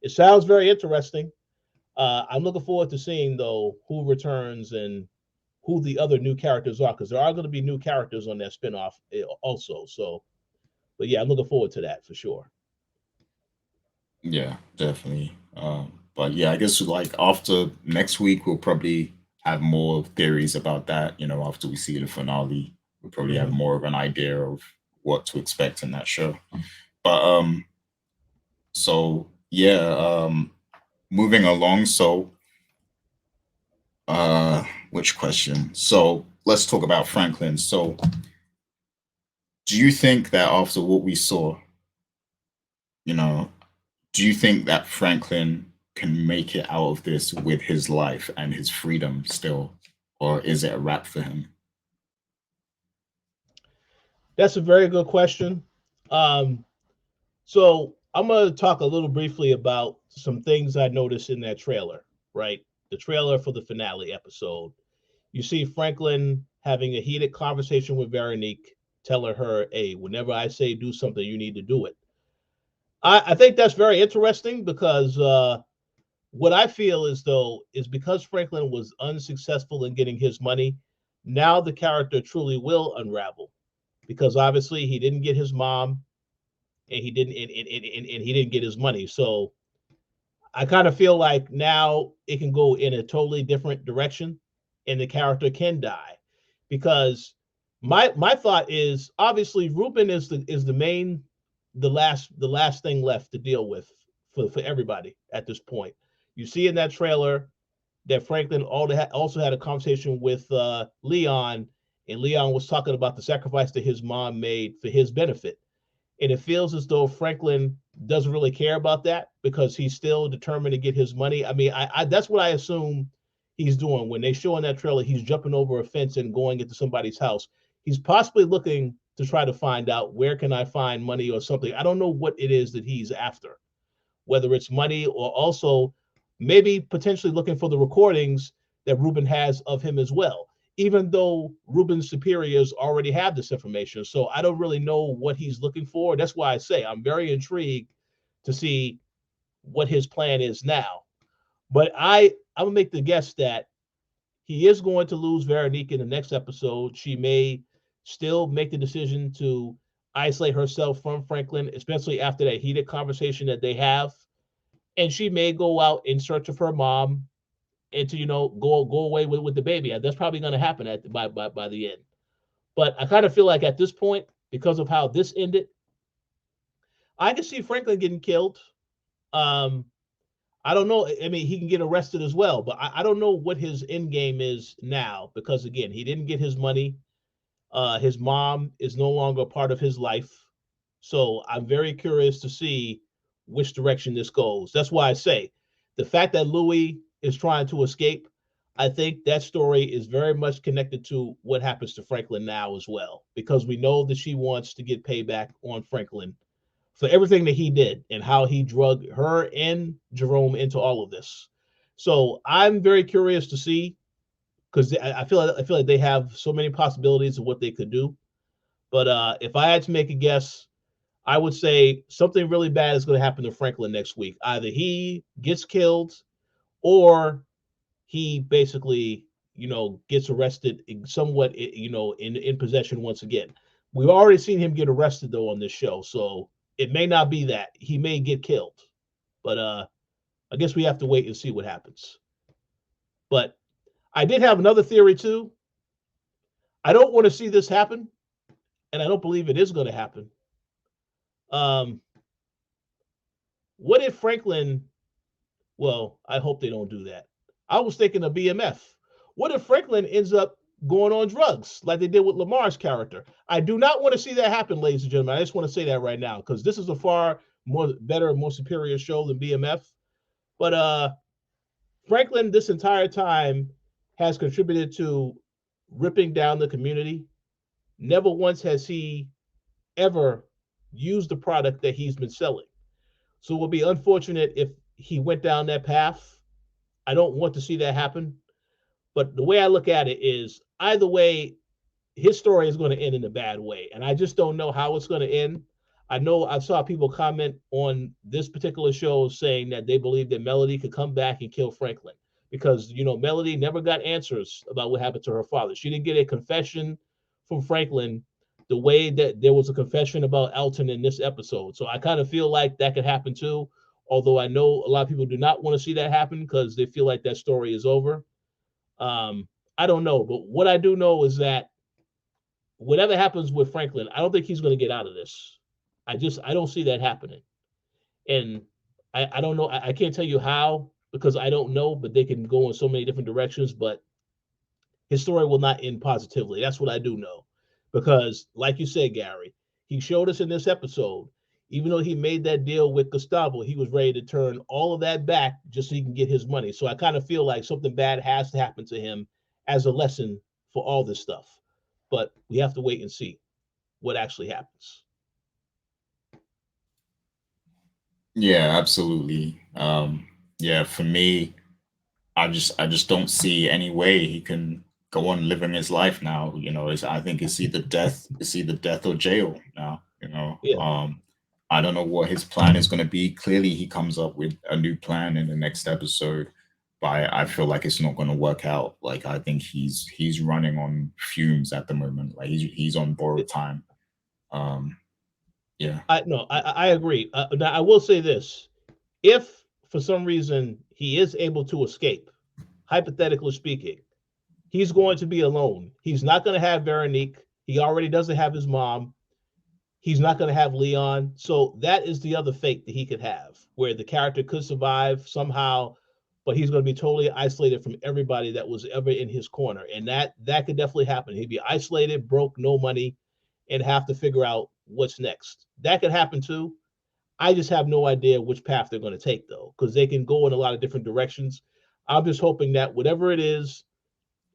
it sounds very interesting. I'm looking forward to seeing though who returns and who the other new characters are because there are going to be new characters on that spinoff also. So, but yeah, I'm looking forward to that for sure. Yeah, definitely. But yeah, I guess like after next week, we'll probably have more theories about that. After we see the finale, we'll probably have Mhm. more of an idea of what to expect in that show. But so yeah, moving along. So which question? So let's talk about Franklin. So do you think that after what we saw, you know, do you think that Franklin can make it out of this with his life and his freedom still, or is it a wrap for him? That's a very good question. Um, so I'm going to talk a little briefly about some things I noticed in that trailer, right? The trailer for the finale episode. You see Franklin having a heated conversation with Veronique, telling her, hey, whenever I say do something, you need to do it. I think that's very interesting because what I feel is though is because Franklin was unsuccessful in getting his money, now the character truly will unravel because obviously he didn't get his mom and he didn't get his money. So I kind of feel like now it can go in a totally different direction and the character can die because my thought is obviously Ruben is the main the last thing left to deal with for everybody at this point. You see in that trailer that Franklin also had a conversation with Leon, and Leon was talking about the sacrifice that his mom made for his benefit. And it feels as though Franklin doesn't really care about that because he's still determined to get his money. I mean, I that's what I assume he's doing when they show in that trailer. He's jumping over a fence and going into somebody's house. He's possibly looking to try to find out where can I find money or something. I don't know what it is that he's after, whether it's money or also maybe potentially looking for the recordings that Ruben has of him as well, even though Ruben's superiors already have this information. So I don't really know what he's looking for. That's why I say I'm very intrigued to see what his plan is now. But I'm gonna make the guess that he is going to lose Veronique in the next episode. She may still make the decision to isolate herself from Franklin, especially after that heated conversation that they have, and she may go out in search of her mom and to go away with the baby. That's probably going to happen by the end. But I kind of feel like at this point, because of how this ended, I can see Franklin getting killed. Um, I don't know. I mean, he can get arrested as well, but I don't know what his end game is now because again, he didn't get his money. His mom is no longer a part of his life. So I'm very curious to see which direction this goes. That's why I say the fact that Louie is trying to escape, I think that story is very much connected to what happens to Franklin now as well, because we know that she wants to get payback on Franklin for everything that he did and how he drug her and Jerome into all of this. So I'm very curious to see because I feel like they have so many possibilities of what they could do. But if I had to make a guess, I would say something really bad is going to happen to Franklin next week. Either he gets killed or he basically, gets arrested somewhat, in possession once again. We've already seen him get arrested though on this show, so it may not be that he may get killed. But I guess we have to wait and see what happens. But I did have another theory too. I don't want to see this happen, and I don't believe it is going to happen. Um, what if Franklin Well, I hope they don't do that. I was thinking of BMF. What if Franklin ends up going on drugs like they did with Lamar's character? I do not want to see that happen, ladies and gentlemen. I just want to say that right now because this is a far more better, more superior show than BMF. But Franklin, this entire time, has contributed to ripping down the community. Never once has he ever used the product that he's been selling. So it would be unfortunate if he went down that path. I don't want to see that happen. But the way I look at it is either way, his story is going to end in a bad way. And I just don't know how it's going to end. I know I saw people comment on this particular show saying that they believe that Melody could come back and kill Franklin because, Melody never got answers about what happened to her father. She didn't get a confession from Franklin the way that there was a confession about Elton in this episode. So I kind of feel like that could happen too. Although I know a lot of people do not want to see that happen because they feel like that story is over. I don't know, but what I do know is that whatever happens with Franklin, I don't think he's going to get out of this. I don't see that happening, and I don't know. I can't tell you how because I don't know, but they can go in so many different directions. But his story will not end positively. That's what I do know. Because, like you said, Gary, he showed us in this episode, even though he made that deal with Gustavo, he was ready to turn all of that back just so he can get his money. So I kind of feel like something bad has to happen to him as a lesson for all this stuff. But we have to wait and see what actually happens. Yeah, absolutely. Yeah, for me, I just don't see any way he can go on living his life now. I think it's either death or jail now. Yeah, I don't know what his plan is going to be. Clearly, he comes up with a new plan in the next episode, but I feel like it's not going to work out. Like I think he's running on fumes at the moment. Like he's on borrowed time. Um, yeah. I agree. Now I will say this: if for some reason he is able to escape, hypothetically speaking, he's going to be alone. He's not going to have Veronique. He already doesn't have his mom. He's not going to have Leon. So that is the other fate that he could have, where the character could survive somehow, but he's going to be totally isolated from everybody that was ever in his corner, and that could definitely happen. He'd be isolated, broke, no money, and have to figure out what's next. That could happen too. I just have no idea which path they're going to take though, because they can go in a lot of different directions. I'm just hoping that whatever it is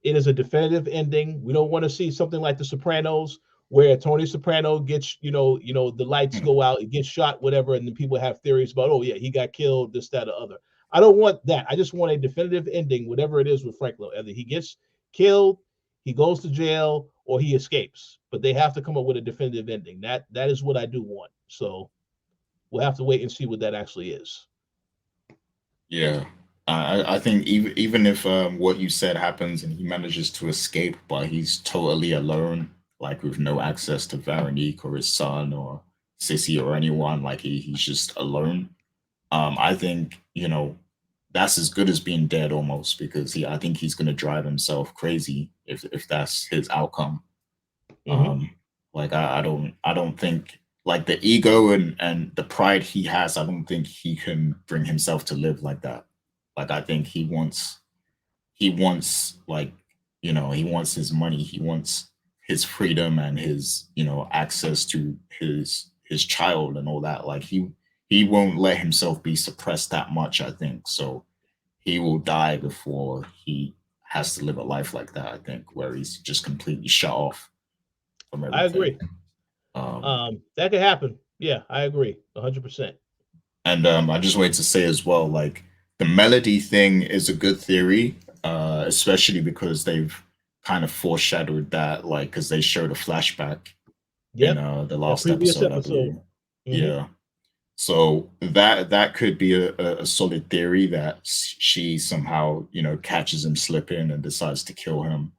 a definitive ending. We don't want to see something like The Sopranos, where Tony Soprano gets, the lights Hmm. go out, it gets shot, whatever, and then people have theories about, oh yeah, he got killed, this, that, or other. I don't want that. I just want a definitive ending, whatever it is with Franklin. Either he gets killed, he goes to jail, or he escapes. But they have to come up with a definitive ending. That is what I do want. So we'll have to wait and see what that actually is. Yeah, I think even if what you said happens and he manages to escape, but he's totally alone, like with no access to Veronique or his son or Cissy or anyone, like he's just alone. I think that's as good as being dead almost because I think he's gonna drive himself crazy if that's his outcome. Mm-hmm. Um, like I don't think like the ego and the pride he has, I don't think he can bring himself to live like that. Like I think he wants like he wants his money, he wants his freedom and his access to his child and all that. Like he won't let himself be suppressed that much, I think. So he will die before he has to live a life like that, I think, where he's just completely shut off from I everything. agree. Um, That could happen. Yeah, I agree, 100%. and I just wanted to say as well, like the melody thing is a good theory, especially because they've kind of foreshadowed that, like, because they showed a flashback in Yep, the that last previous episode, I episode. believe. Hmm. Yeah. So that could be a solid theory that she somehow catches him slipping and decides to kill him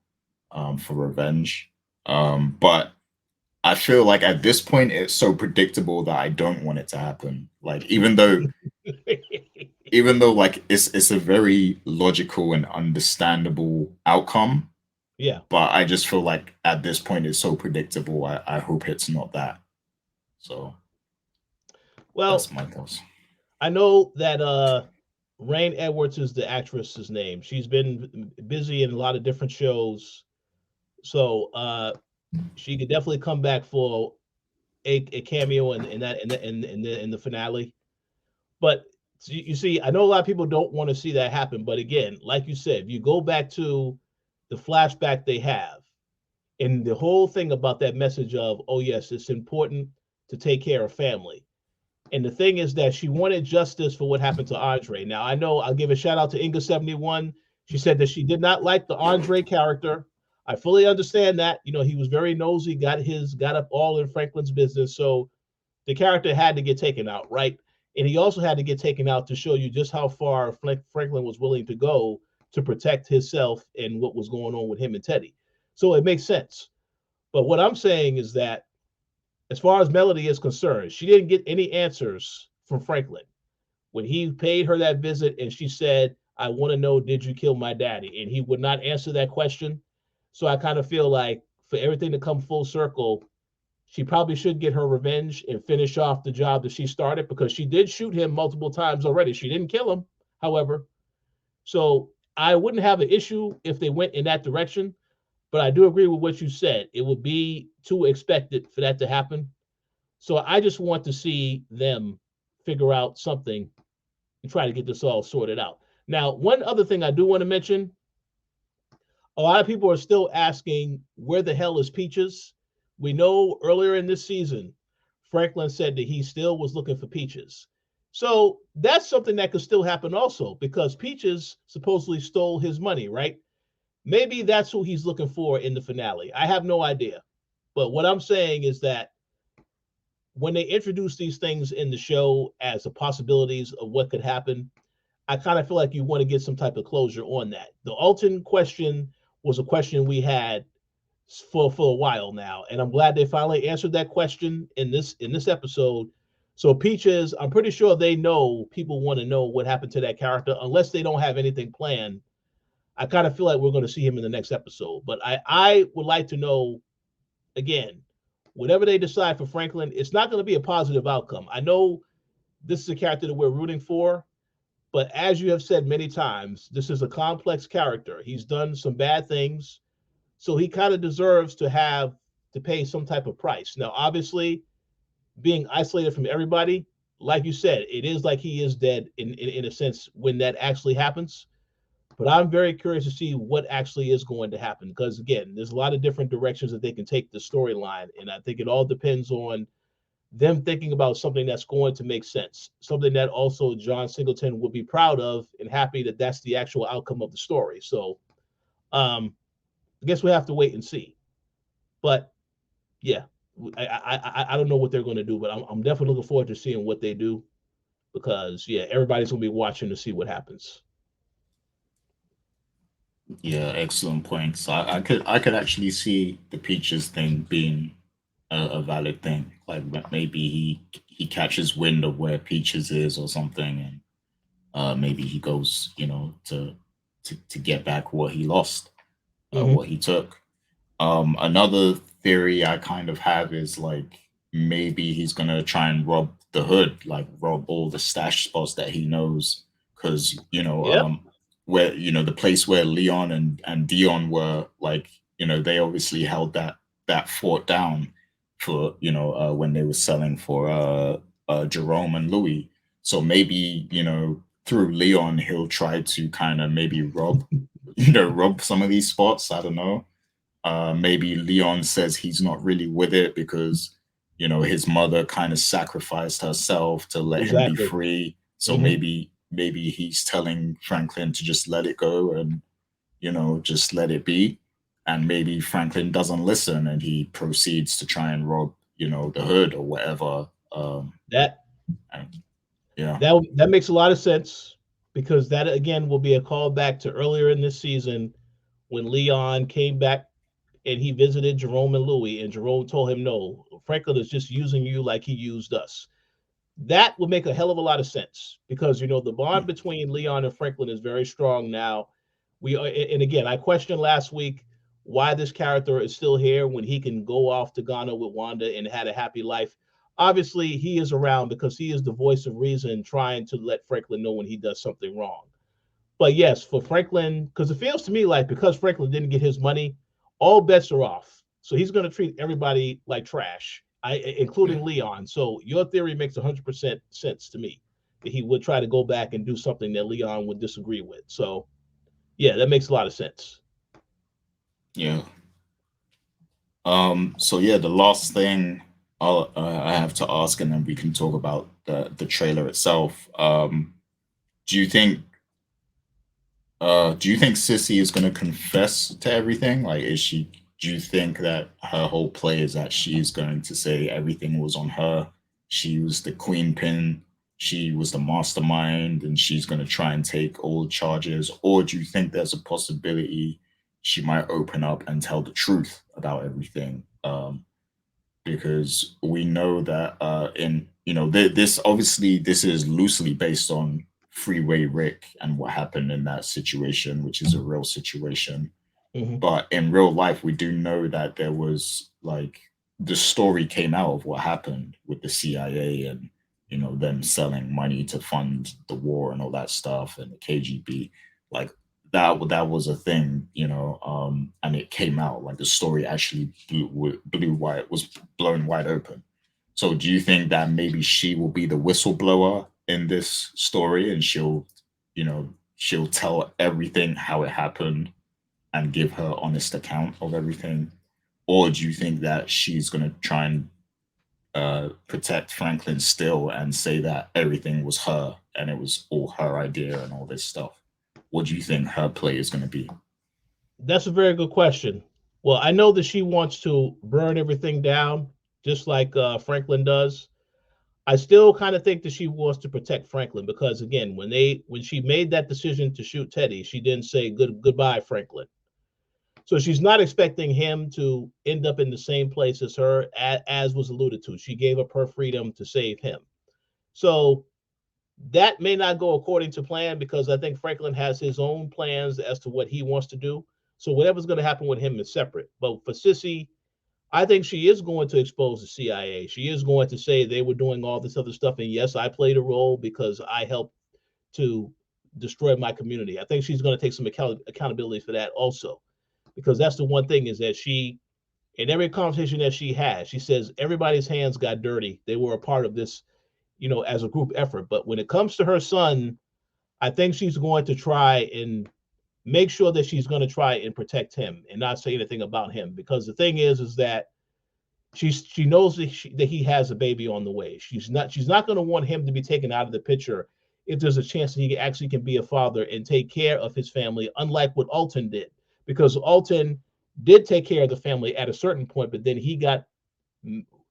for revenge. But I feel like at this point it's so predictable that I don't want it to happen. Like even though like it's a very logical and understandable outcome, Yeah. but I just feel like at this point it's so predictable. I hope it's not that. So that's Well, my thoughts. I know that Rain Edwards is the actress's name. She's been busy in a lot of different shows, so she could definitely come back for a cameo in that in the finale. But you see, I know a lot of people don't want to see that happen. But again, like you said, if you go back to the flashback they have, and the whole thing about that message of, oh yes, it's important to take care of family. And the thing is that she wanted justice for what happened to Andre. Now I know I'll give a shout out to Inga71. She said that she did not like the Andre character. I fully understand that. He was very nosy, got up all in Franklin's business. So the character had to get taken out, right? And he also had to get taken out to show you just how far Franklin was willing to go to protect himself and what was going on with him and Teddy. So it makes sense. But what I'm saying is that as far as Melody is concerned, she didn't get any answers from Franklin when he paid her that visit and she said, I want to know, did you kill my daddy? And he would not answer that question. So I kind of feel like for everything to come full circle, she probably should get her revenge and finish off the job that she started because she did shoot him multiple times already. She didn't kill him, however. So I wouldn't have an issue if they went in that direction. But I do agree with what you said. It would be too expected for that to happen. So I just want to see them figure out something and try to get this all sorted out. Now, one other thing I do want to mention, a lot of people are still asking where the hell is Peaches? We know earlier in this season, Franklin said that he still was looking for Peaches. So that's something that could still happen also because Peaches supposedly stole his money, right? Maybe that's who he's looking for in the finale. I have no idea. But what I'm saying is that when they introduce these things in the show as the possibilities of what could happen, I kind of feel like you want to get some type of closure on that. The Alton question was a question we had for a while now, and I'm glad they finally answered that question in this episode. So Peaches, I'm pretty sure they know people want to know what happened to that character, unless they don't have anything planned. I kind of feel like we're going to see him in the next episode, but I would like to know again, whatever they decide for Franklin, it's not going to be a positive outcome. I know this is a character that we're rooting for, but as you have said many times, this is a complex character. He's done some bad things, so he kind of deserves to have to pay some type of price. Now, obviously, being isolated from everybody, like you said, it is like he is dead in a sense when that actually happens. But I'm very curious to see what actually is going to happen because again, there's a lot of different directions that they can take the storyline, and I think it all depends on them thinking about something that's going to make sense, something that also John Singleton will be proud of and happy that that's the actual outcome of the story. So, I guess we have to wait and see. But yeah, I don't know what they're going to do, but I'm definitely looking forward to seeing what they do because yeah, everybody's going to be watching to see what happens. Yeah, excellent points. I could actually see the Peaches thing being a valid thing. Like maybe he catches wind of where Peaches is or something, and maybe he goes, to get back what he lost, Mm-hmm. what he took. Another theory I kind of have is like maybe he's gonna try and rob the hood, like rob all the stash spots that he knows, because Yep. where the place where Leon and Dion were, like they obviously held that fort down for when they were selling for Jerome and Louie. So maybe through Leon he'll try to kind of maybe rob rob some of these spots. I don't know. Maybe Leon says he's not really with it because his mother kind of sacrificed herself to let him be Exactly. free. So Mm-hmm. maybe he's telling Franklin to just let it go and just let it be. And maybe Franklin doesn't listen and he proceeds to try and rob the hood or whatever. That And yeah, that makes a lot of sense because that again will be a callback to earlier in this season when Leon came back and he visited Jerome and Louie, and Jerome told him, "No, Franklin is just using you like he used us." That would make a hell of a lot of sense because the bond between Leon and Franklin is very strong now. We are, and again, I questioned last week why this character is still here when he can go off to Ghana with Wanda and had a happy life. Obviously, he is around because he is the voice of reason, trying to let Franklin know when he does something wrong. But yes, for Franklin, because it feels to me like because Franklin didn't get his money, all bets are off. So he's going to treat everybody like trash, yeah, including Leon. So your theory makes 100% sense to me that he would try to go back and do something that Leon would disagree with. So yeah, that makes a lot of sense. yeah. So yeah, the last thing I have to ask, and then we can talk about the trailer itself. Do you think Cissy is going to confess to everything? Like, is she? Do you think that her whole play is that she's going to say everything was on her? She was the queen pin. She was the mastermind, and she's going to try and take all the charges. Or do you think there's a possibility she might open up and tell the truth about everything? Because we know that in this obviously this is loosely based on Freeway Rick and what happened in that situation, which is a real situation. Hmm. But in real life, we do know that there was like the story came out of what happened with the CIA and them selling money to fund the war and all that stuff and the KGB. Like that was a thing, and it came out like the story actually blew wide was blown wide open. So do you think that maybe she will be the whistleblower in this story and she'll tell everything how it happened and give her honest account of everything? Or do you think that she's going to try and protect Franklin still and say that everything was her and it was all her idea and all this stuff? What do you think her play is going to be? That's a very good question. Well, I know that she wants to burn everything down, just like Franklin does. I still kind of think that she wants to protect Franklin because, again, when she made that decision to shoot Teddy, she didn't say goodbye, Franklin. So she's not expecting him to end up in the same place as her, as was alluded to. She gave up her freedom to save him. So that may not go according to plan because I think Franklin has his own plans as to what he wants to do. So whatever's going to happen with him is separate. But for Cissy, I think she is going to expose the CIA. She is going to say they were doing all this other stuff. And yes, I played a role because I helped to destroy my community. I think she's going to take some accountability for that also. Because that's the one thing is that in every conversation that she has, she says everybody's hands got dirty. They were a part of this, as a group effort. But when it comes to her son, I think she's going to try and make sure that she's going to try and protect him and not say anything about him. Because the thing is that she knows that he has a baby on the way. She's not going to want him to be taken out of the picture if there's a chance that he actually can be a father and take care of his family, unlike what Alton did. Because Alton did take care of the family at a certain point, but then he got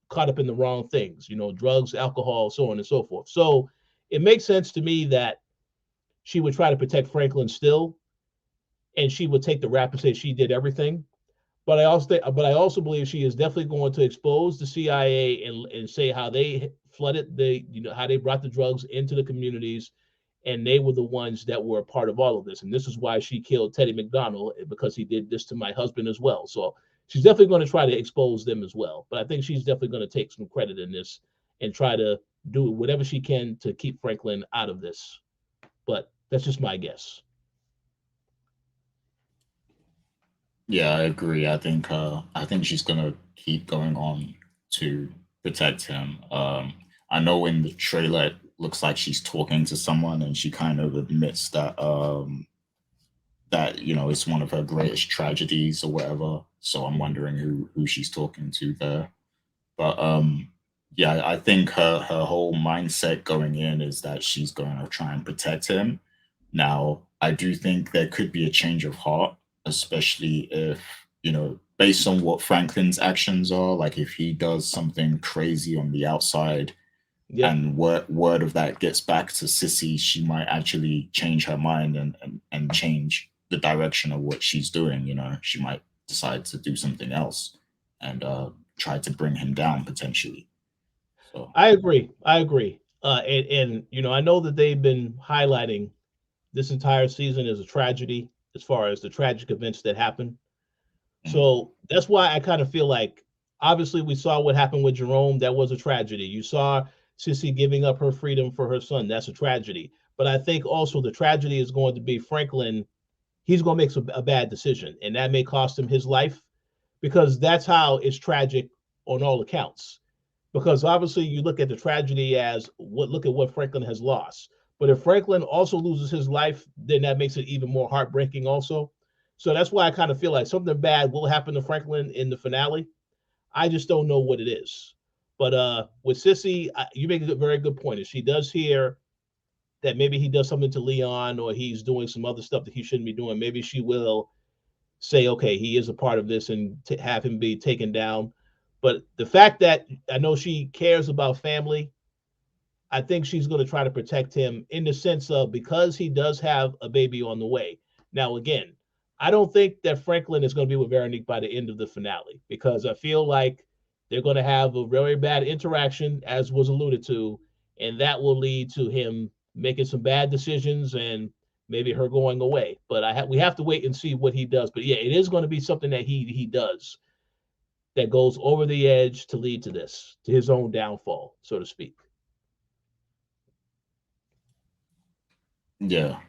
caught up in the wrong things, drugs, alcohol, so on and so forth. So it makes sense to me that she would try to protect Franklin still, and she would take the rap and say she did everything. But I also believe she is definitely going to expose the CIA and say how they flooded how they brought the drugs into the communities, and they were the ones that were a part of all of this. And this is why she killed Teddy McDonald because he did this to my husband as well. So she's definitely going to try to expose them as well. But I think she's definitely going to take some credit in this and try to do whatever she can to keep Franklin out of this. But that's just my guess. Yeah, I agree. I think she's gonna keep going on to protect him. I know in the trailer it looks like she's talking to someone and she kind of admits that it's one of her greatest tragedies or whatever. So I'm Mhm. wondering who she's talking to there. But yeah, I think her whole mindset going in is that she's going to try and protect him. Now, I do think there could be a change of heart, especially if, based on what Franklin's actions are, like if he does something crazy on the outside Yep. and word of that gets back to Sissy, she might actually change her mind and change the direction of what she's doing. She might decide to do something else and try to bring him down potentially. So I agree. I agree. And I know that they've been highlighting this entire season as a tragedy as far as the tragic events that happened. mm, So that's why I kind of feel like obviously we saw what happened with Jerome. That was a tragedy. You saw Sissy giving up her freedom for her son. That's a tragedy. But I think also the tragedy is going to be Franklin. He's going to make a bad decision, and that may cost him his life because that's how it's tragic on all accounts. Because obviously you look at the tragedy as look at what Franklin has lost. But if Franklin also loses his life, then that makes it even more heartbreaking also. So that's why I kind of feel like something bad will happen to Franklin in the finale. I just don't know what it is. But with Sissy, you make a very good point. If she does hear that maybe he does something to Leon or he's doing some other stuff that he shouldn't be doing, maybe she will say, okay, he is a part of this and have him be taken down. But the fact that I know she cares about family, I think she's going to try to protect him in the sense of because he does have a baby on the way. Now, again, I don't think that Franklin is going to be with Veronique by the end of the finale because I feel like they're going to have a very bad interaction, as was alluded to, and that will lead to him making some bad decisions and maybe her going away. But we have to wait and see what he does. But yeah, it is going to be something that he does that goes over the edge to lead to this, to his own downfall, so to speak. Yeah,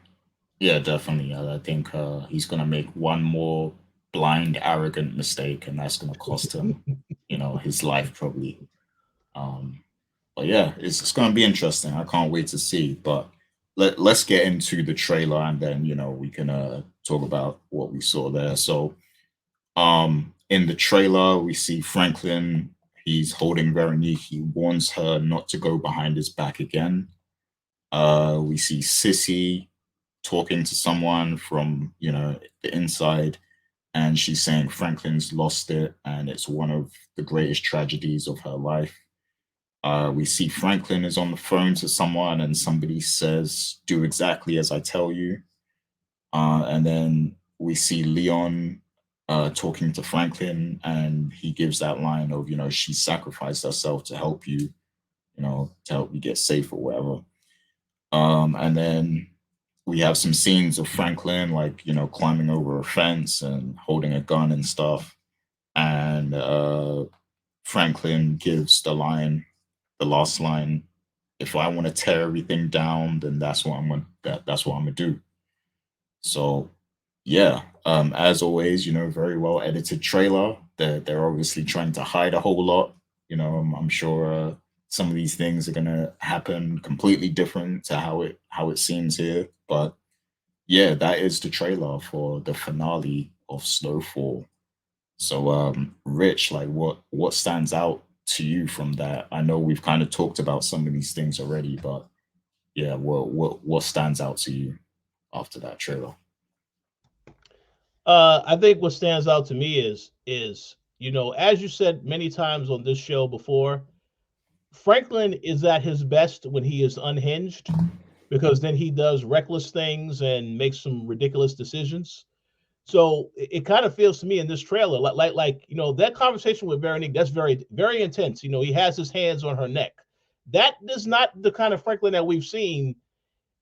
yeah, definitely. I think he's gonna make one more blind, arrogant mistake, and that's gonna cost him, his life probably. Um, but yeah, it's gonna be interesting. I can't wait to see. But let's get into the trailer, and then we can talk about what we saw there. So in the trailer, we see Franklin. He's holding Veronique. He warns her not to go behind his back again. We see Cissy talking to someone from the inside, and she's saying Franklin's lost it and it's one of the greatest tragedies of her life. We see Franklin is on the phone to someone, and somebody says, "Do exactly as I tell you." And then we see Leon talking to Franklin, and he gives that line of, she sacrificed herself to help you, to help you get safe or whatever. And then we have some scenes of Franklin, like, climbing over a fence and holding a gun and stuff. And Franklin gives the last line, "If I want to tear everything down, then that's what I'm gonna do." So yeah, as always, very well edited trailer. They're obviously trying to hide a whole lot. I'm sure some of these things are gonna happen completely different to how it seems here. But yeah, that is the trailer for the finale of Snowfall. So Rich, like what stands out to you from that? I know we've kind of talked about some of these things already, but yeah, what stands out to you after that trailer? I think what stands out to me is as you said many times on this show before, Franklin is at his best when he is unhinged, because then he does reckless things and makes some ridiculous decisions. So it kind of feels to me in this trailer like that conversation with Veronique, that's very very intense. He has his hands on her neck. That is not the kind of Franklin that we've seen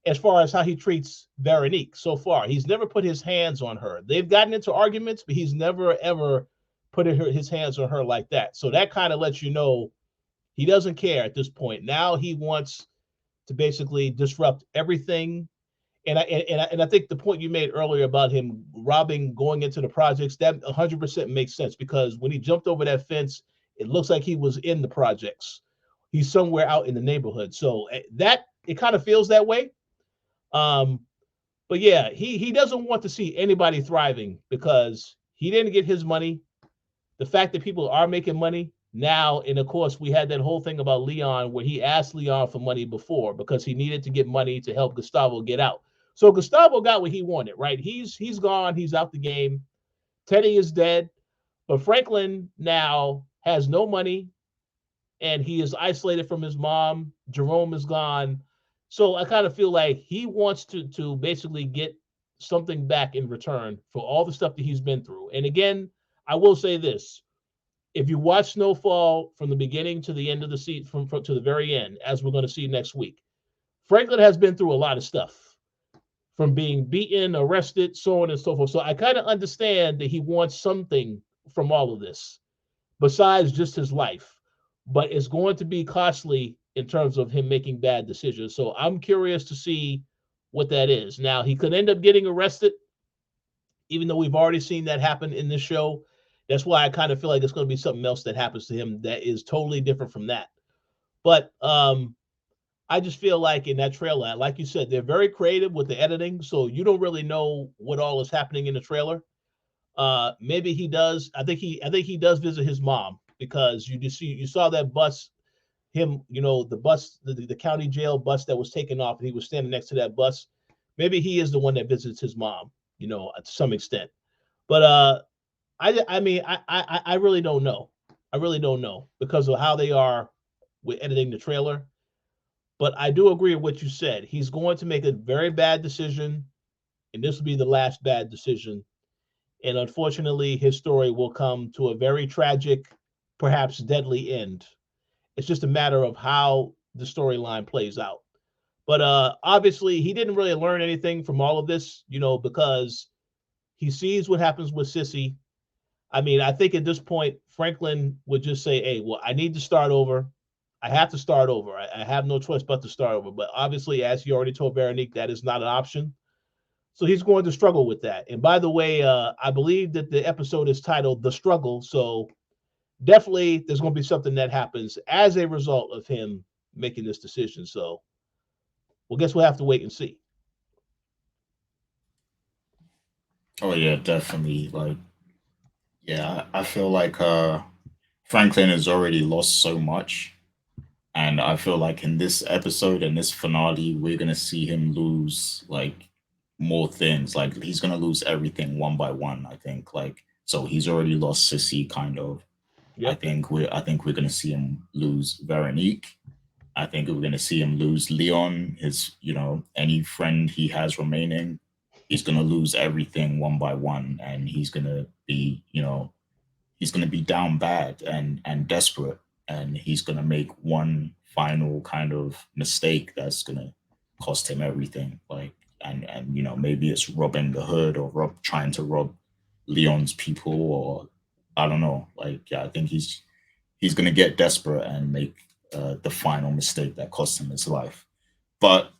as far as how he treats Veronique so far. He's never put his hands on her. They've gotten into arguments, but he's never ever put his hands on her like that. So that kind of lets you know he doesn't care at this point. Now he wants to basically disrupt everything. And I think the point you made earlier about him robbing, going into the projects, that 100% makes sense, because when he jumped over that fence, it looks like he was in the projects. He's somewhere out in the neighborhood. So that it kind of feels that way. Um, but yeah, he doesn't want to see anybody thriving, because he didn't get his money. The fact that people are making money now, and of course we had that whole thing about Leon where he asked Leon for money before because he needed to get money to help Gustavo get out. So Gustavo got what he wanted, right? He's gone, he's out the game. Teddy is dead, but Franklin now has no money and he is isolated from his mom. Jerome is gone. So I kind of feel like he wants to basically get something back in return for all the stuff that he's been through. And again, I will say this: if you watch Snowfall from the beginning to the end of the season, from to the very end, as we're going to see next week, Franklin has been through a lot of stuff, from being beaten, arrested, so on and so forth. So I kind of understand that he wants something from all of this besides just his life, but it's going to be costly in terms of him making bad decisions. So I'm curious to see what that is. Now, he could end up getting arrested, even though we've already seen that happen in this show. That's why I kind of feel like it's going to be something else that happens to him that is totally different from that. But I just feel like in that trailer, like you said, they're very creative with the editing, so you don't really know what all is happening in the trailer. Maybe he does. I think he does visit his mom, because you saw that bus, him, the bus, the county jail bus that was taken off, and he was standing next to that bus. Maybe he is the one that visits his mom, to some extent. But I mean, I really don't know. I really don't know because of how they are with editing the trailer. But I do agree with what you said. He's going to make a very bad decision, and this will be the last bad decision. And unfortunately, his story will come to a very tragic, perhaps deadly end. It's just a matter of how the storyline plays out. But obviously, he didn't really learn anything from all of this, because he sees what happens with Cissy. I mean, I think at this point, Franklin would just say, "Hey, well, I need to start over. I have to start over. I have no choice but to start over." But obviously, as he already told Veronique, that is not an option. So he's going to struggle with that. And by the way, I believe that the episode is titled "The Struggle." So definitely, there's going to be something that happens as a result of him making this decision. So, well, guess we'll have to wait and see. Oh yeah, definitely. Like, yeah, I feel like Franklin has already lost so much. And I feel like in this episode and this finale, we're gonna see him lose like more things. Like he's gonna lose everything one by one, I think. Like so he's already lost Sissy kind of. Yep. I think we're gonna see him lose Veronique. I think we're gonna see him lose Leon, his, any friend he has remaining. He's gonna lose everything one by one, and he's going to be down bad and desperate, and he's going to make one final kind of mistake that's going to cost him everything. Like, and maybe it's robbing the hood, or trying to rob Leon's people, or I don't know. Like, yeah, I think he's going to get desperate and make the final mistake that costs him his life. But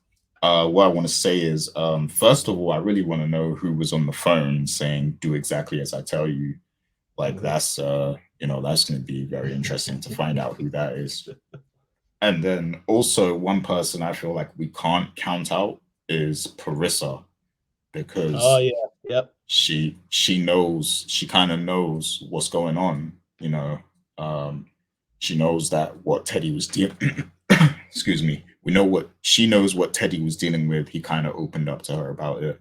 what I want to say is, first of all, I really want to know who was on the phone saying "do exactly as I tell you." Like that's going to be very interesting to find out who that is. And then also one person I feel like we can't count out is Parissa, Oh because yeah. Yep. she kind of knows what's going on. Um, she knows that what Teddy was dealing. Excuse me. We know what she knows what Teddy was dealing with. He kind of opened up to her about it.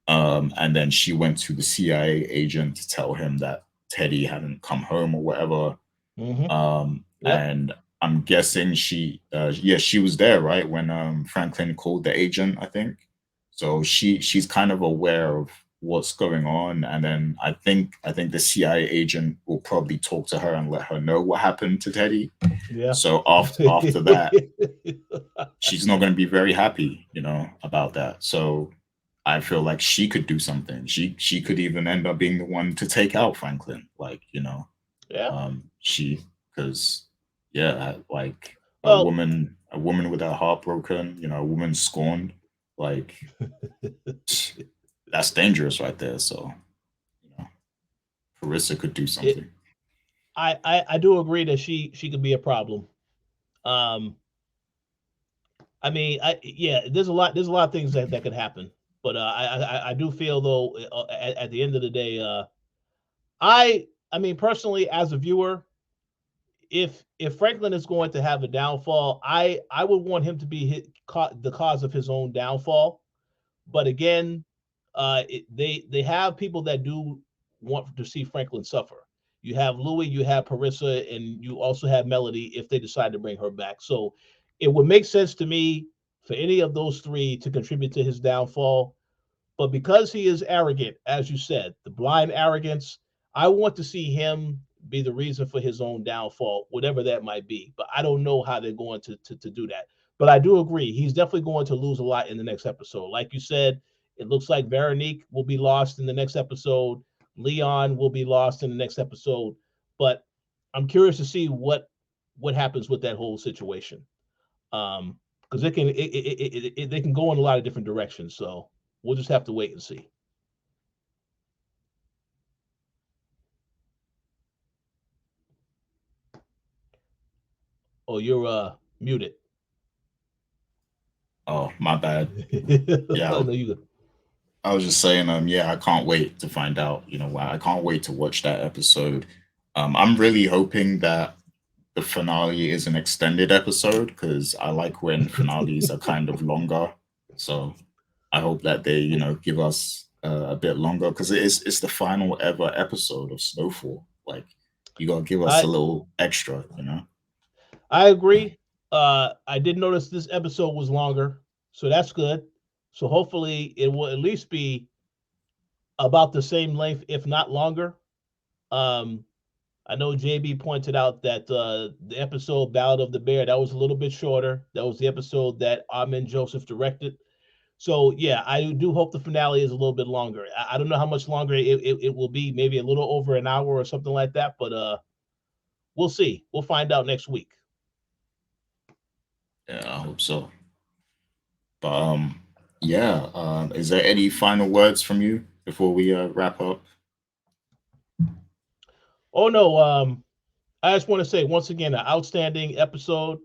And then she went to the CIA agent to tell him that Teddy hadn't come home or whatever. Mm-hmm. Yep. And I'm guessing she was there, right, when Franklin called the agent, I think. So she's kind of aware of what's going on, and then I think the CIA agent will probably talk to her and let her know what happened to Teddy. Yeah. So after that, she's not going to be very happy, about that. So I feel like she could do something. She could even end up being the one to take out Franklin. Like, Yeah. she because yeah, like Well, a woman with her heart broken, a woman scorned, like that's dangerous right there. So, you know, Carissa could do it, something. I do agree that she could be a problem. Um, I mean, there's a lot of things that could happen, but I do feel though at the end of the day, I mean personally as a viewer, if Franklin is going to have a downfall, I would want him to be the cause of his own downfall. But again, they have people that do want to see Franklin suffer. You have Louie, you have Parissa, and you also have Melody if they decide to bring her back. So it would make sense to me for any of those three to contribute to his downfall. But because he is arrogant, as you said, the blind arrogance, I want to see him be the reason for his own downfall, whatever that might be. But I don't know how they're going to do that. But I do agree, he's definitely going to lose a lot in the next episode. Like you said, it looks like Veronique will be lost in the next episode. Leon will be lost in the next episode. But I'm curious to see what happens with that whole situation. Because they can go in a lot of different directions. So we'll just have to wait and see. Oh, you're muted. Oh, my bad. I Yeah, know you. I was just saying, yeah, I can't wait to find out. I can't wait to watch that episode. I'm really hoping that the finale is an extended episode, because I like when finales are kind of longer. So I hope that they, give us a bit longer, because it's the final ever episode of Snowfall. Like, you gotta give us a I little extra. I agree. I did notice this episode was longer, so that's good. So hopefully it will at least be about the same length, if not longer. Um, I know JB pointed out that the episode Ballad of the Bear, that was a little bit shorter. That was the episode that Armin Joseph directed. So yeah, I do hope the finale is a little bit longer. I don't know how much longer it will be, maybe a little over an hour or something like that, but we'll see. We'll find out next week. Yeah, I hope so. But yeah. Is there any final words from you before we wrap up? Oh no, I just want to say once again, an outstanding episode.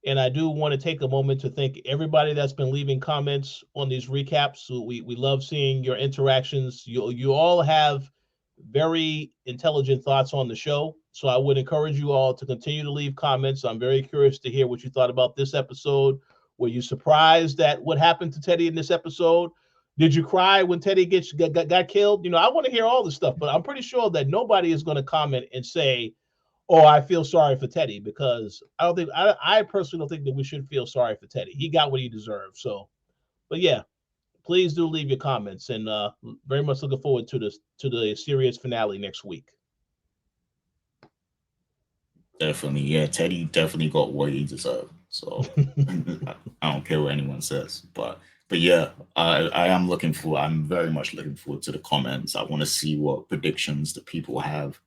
And I do want to take a moment to thank everybody that's been leaving comments on these recaps. We love seeing your interactions. You all have very intelligent thoughts on the show. So I would encourage you all to continue to leave comments. I'm very curious to hear what you thought about this episode. Were you surprised at what happened to Teddy in this episode? Did you cry when Teddy got killed? I want to hear all the stuff, but I'm pretty sure that nobody is going to comment and say, "Oh, I feel sorry for Teddy," because I personally don't think that we should feel sorry for Teddy. He got what he deserved. So, but yeah, please do leave your comments, and very much looking forward to the series finale next week. Definitely, yeah. Teddy definitely got what he deserved. So I don't care what anyone says, but yeah, I am looking for. I'm very much looking forward to the comments. I want to see what predictions the people have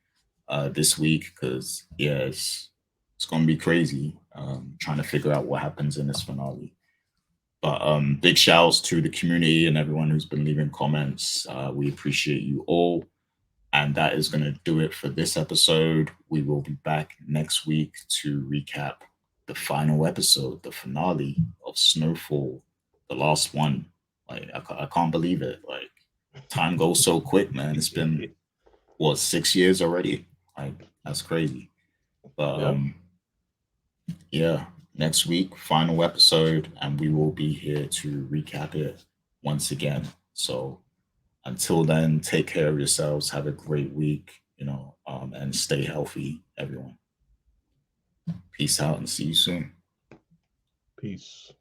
this week because yeah, it's gonna be crazy trying to figure out what happens in this finale. But big shouts to the community and everyone who's been leaving comments. We appreciate you all. And that is going to do it for this episode. We will be back next week to recap the final episode, the finale of Snowfall, the last one. Like, I can't believe it. Like, time goes so quick, man. It's been, what, 6 years already? Like, that's crazy. But Yep. yeah, next week, final episode, and we will be here to recap it once again. So until then, take care of yourselves. Have a great week, and stay healthy, everyone. Peace out and see you soon. Peace.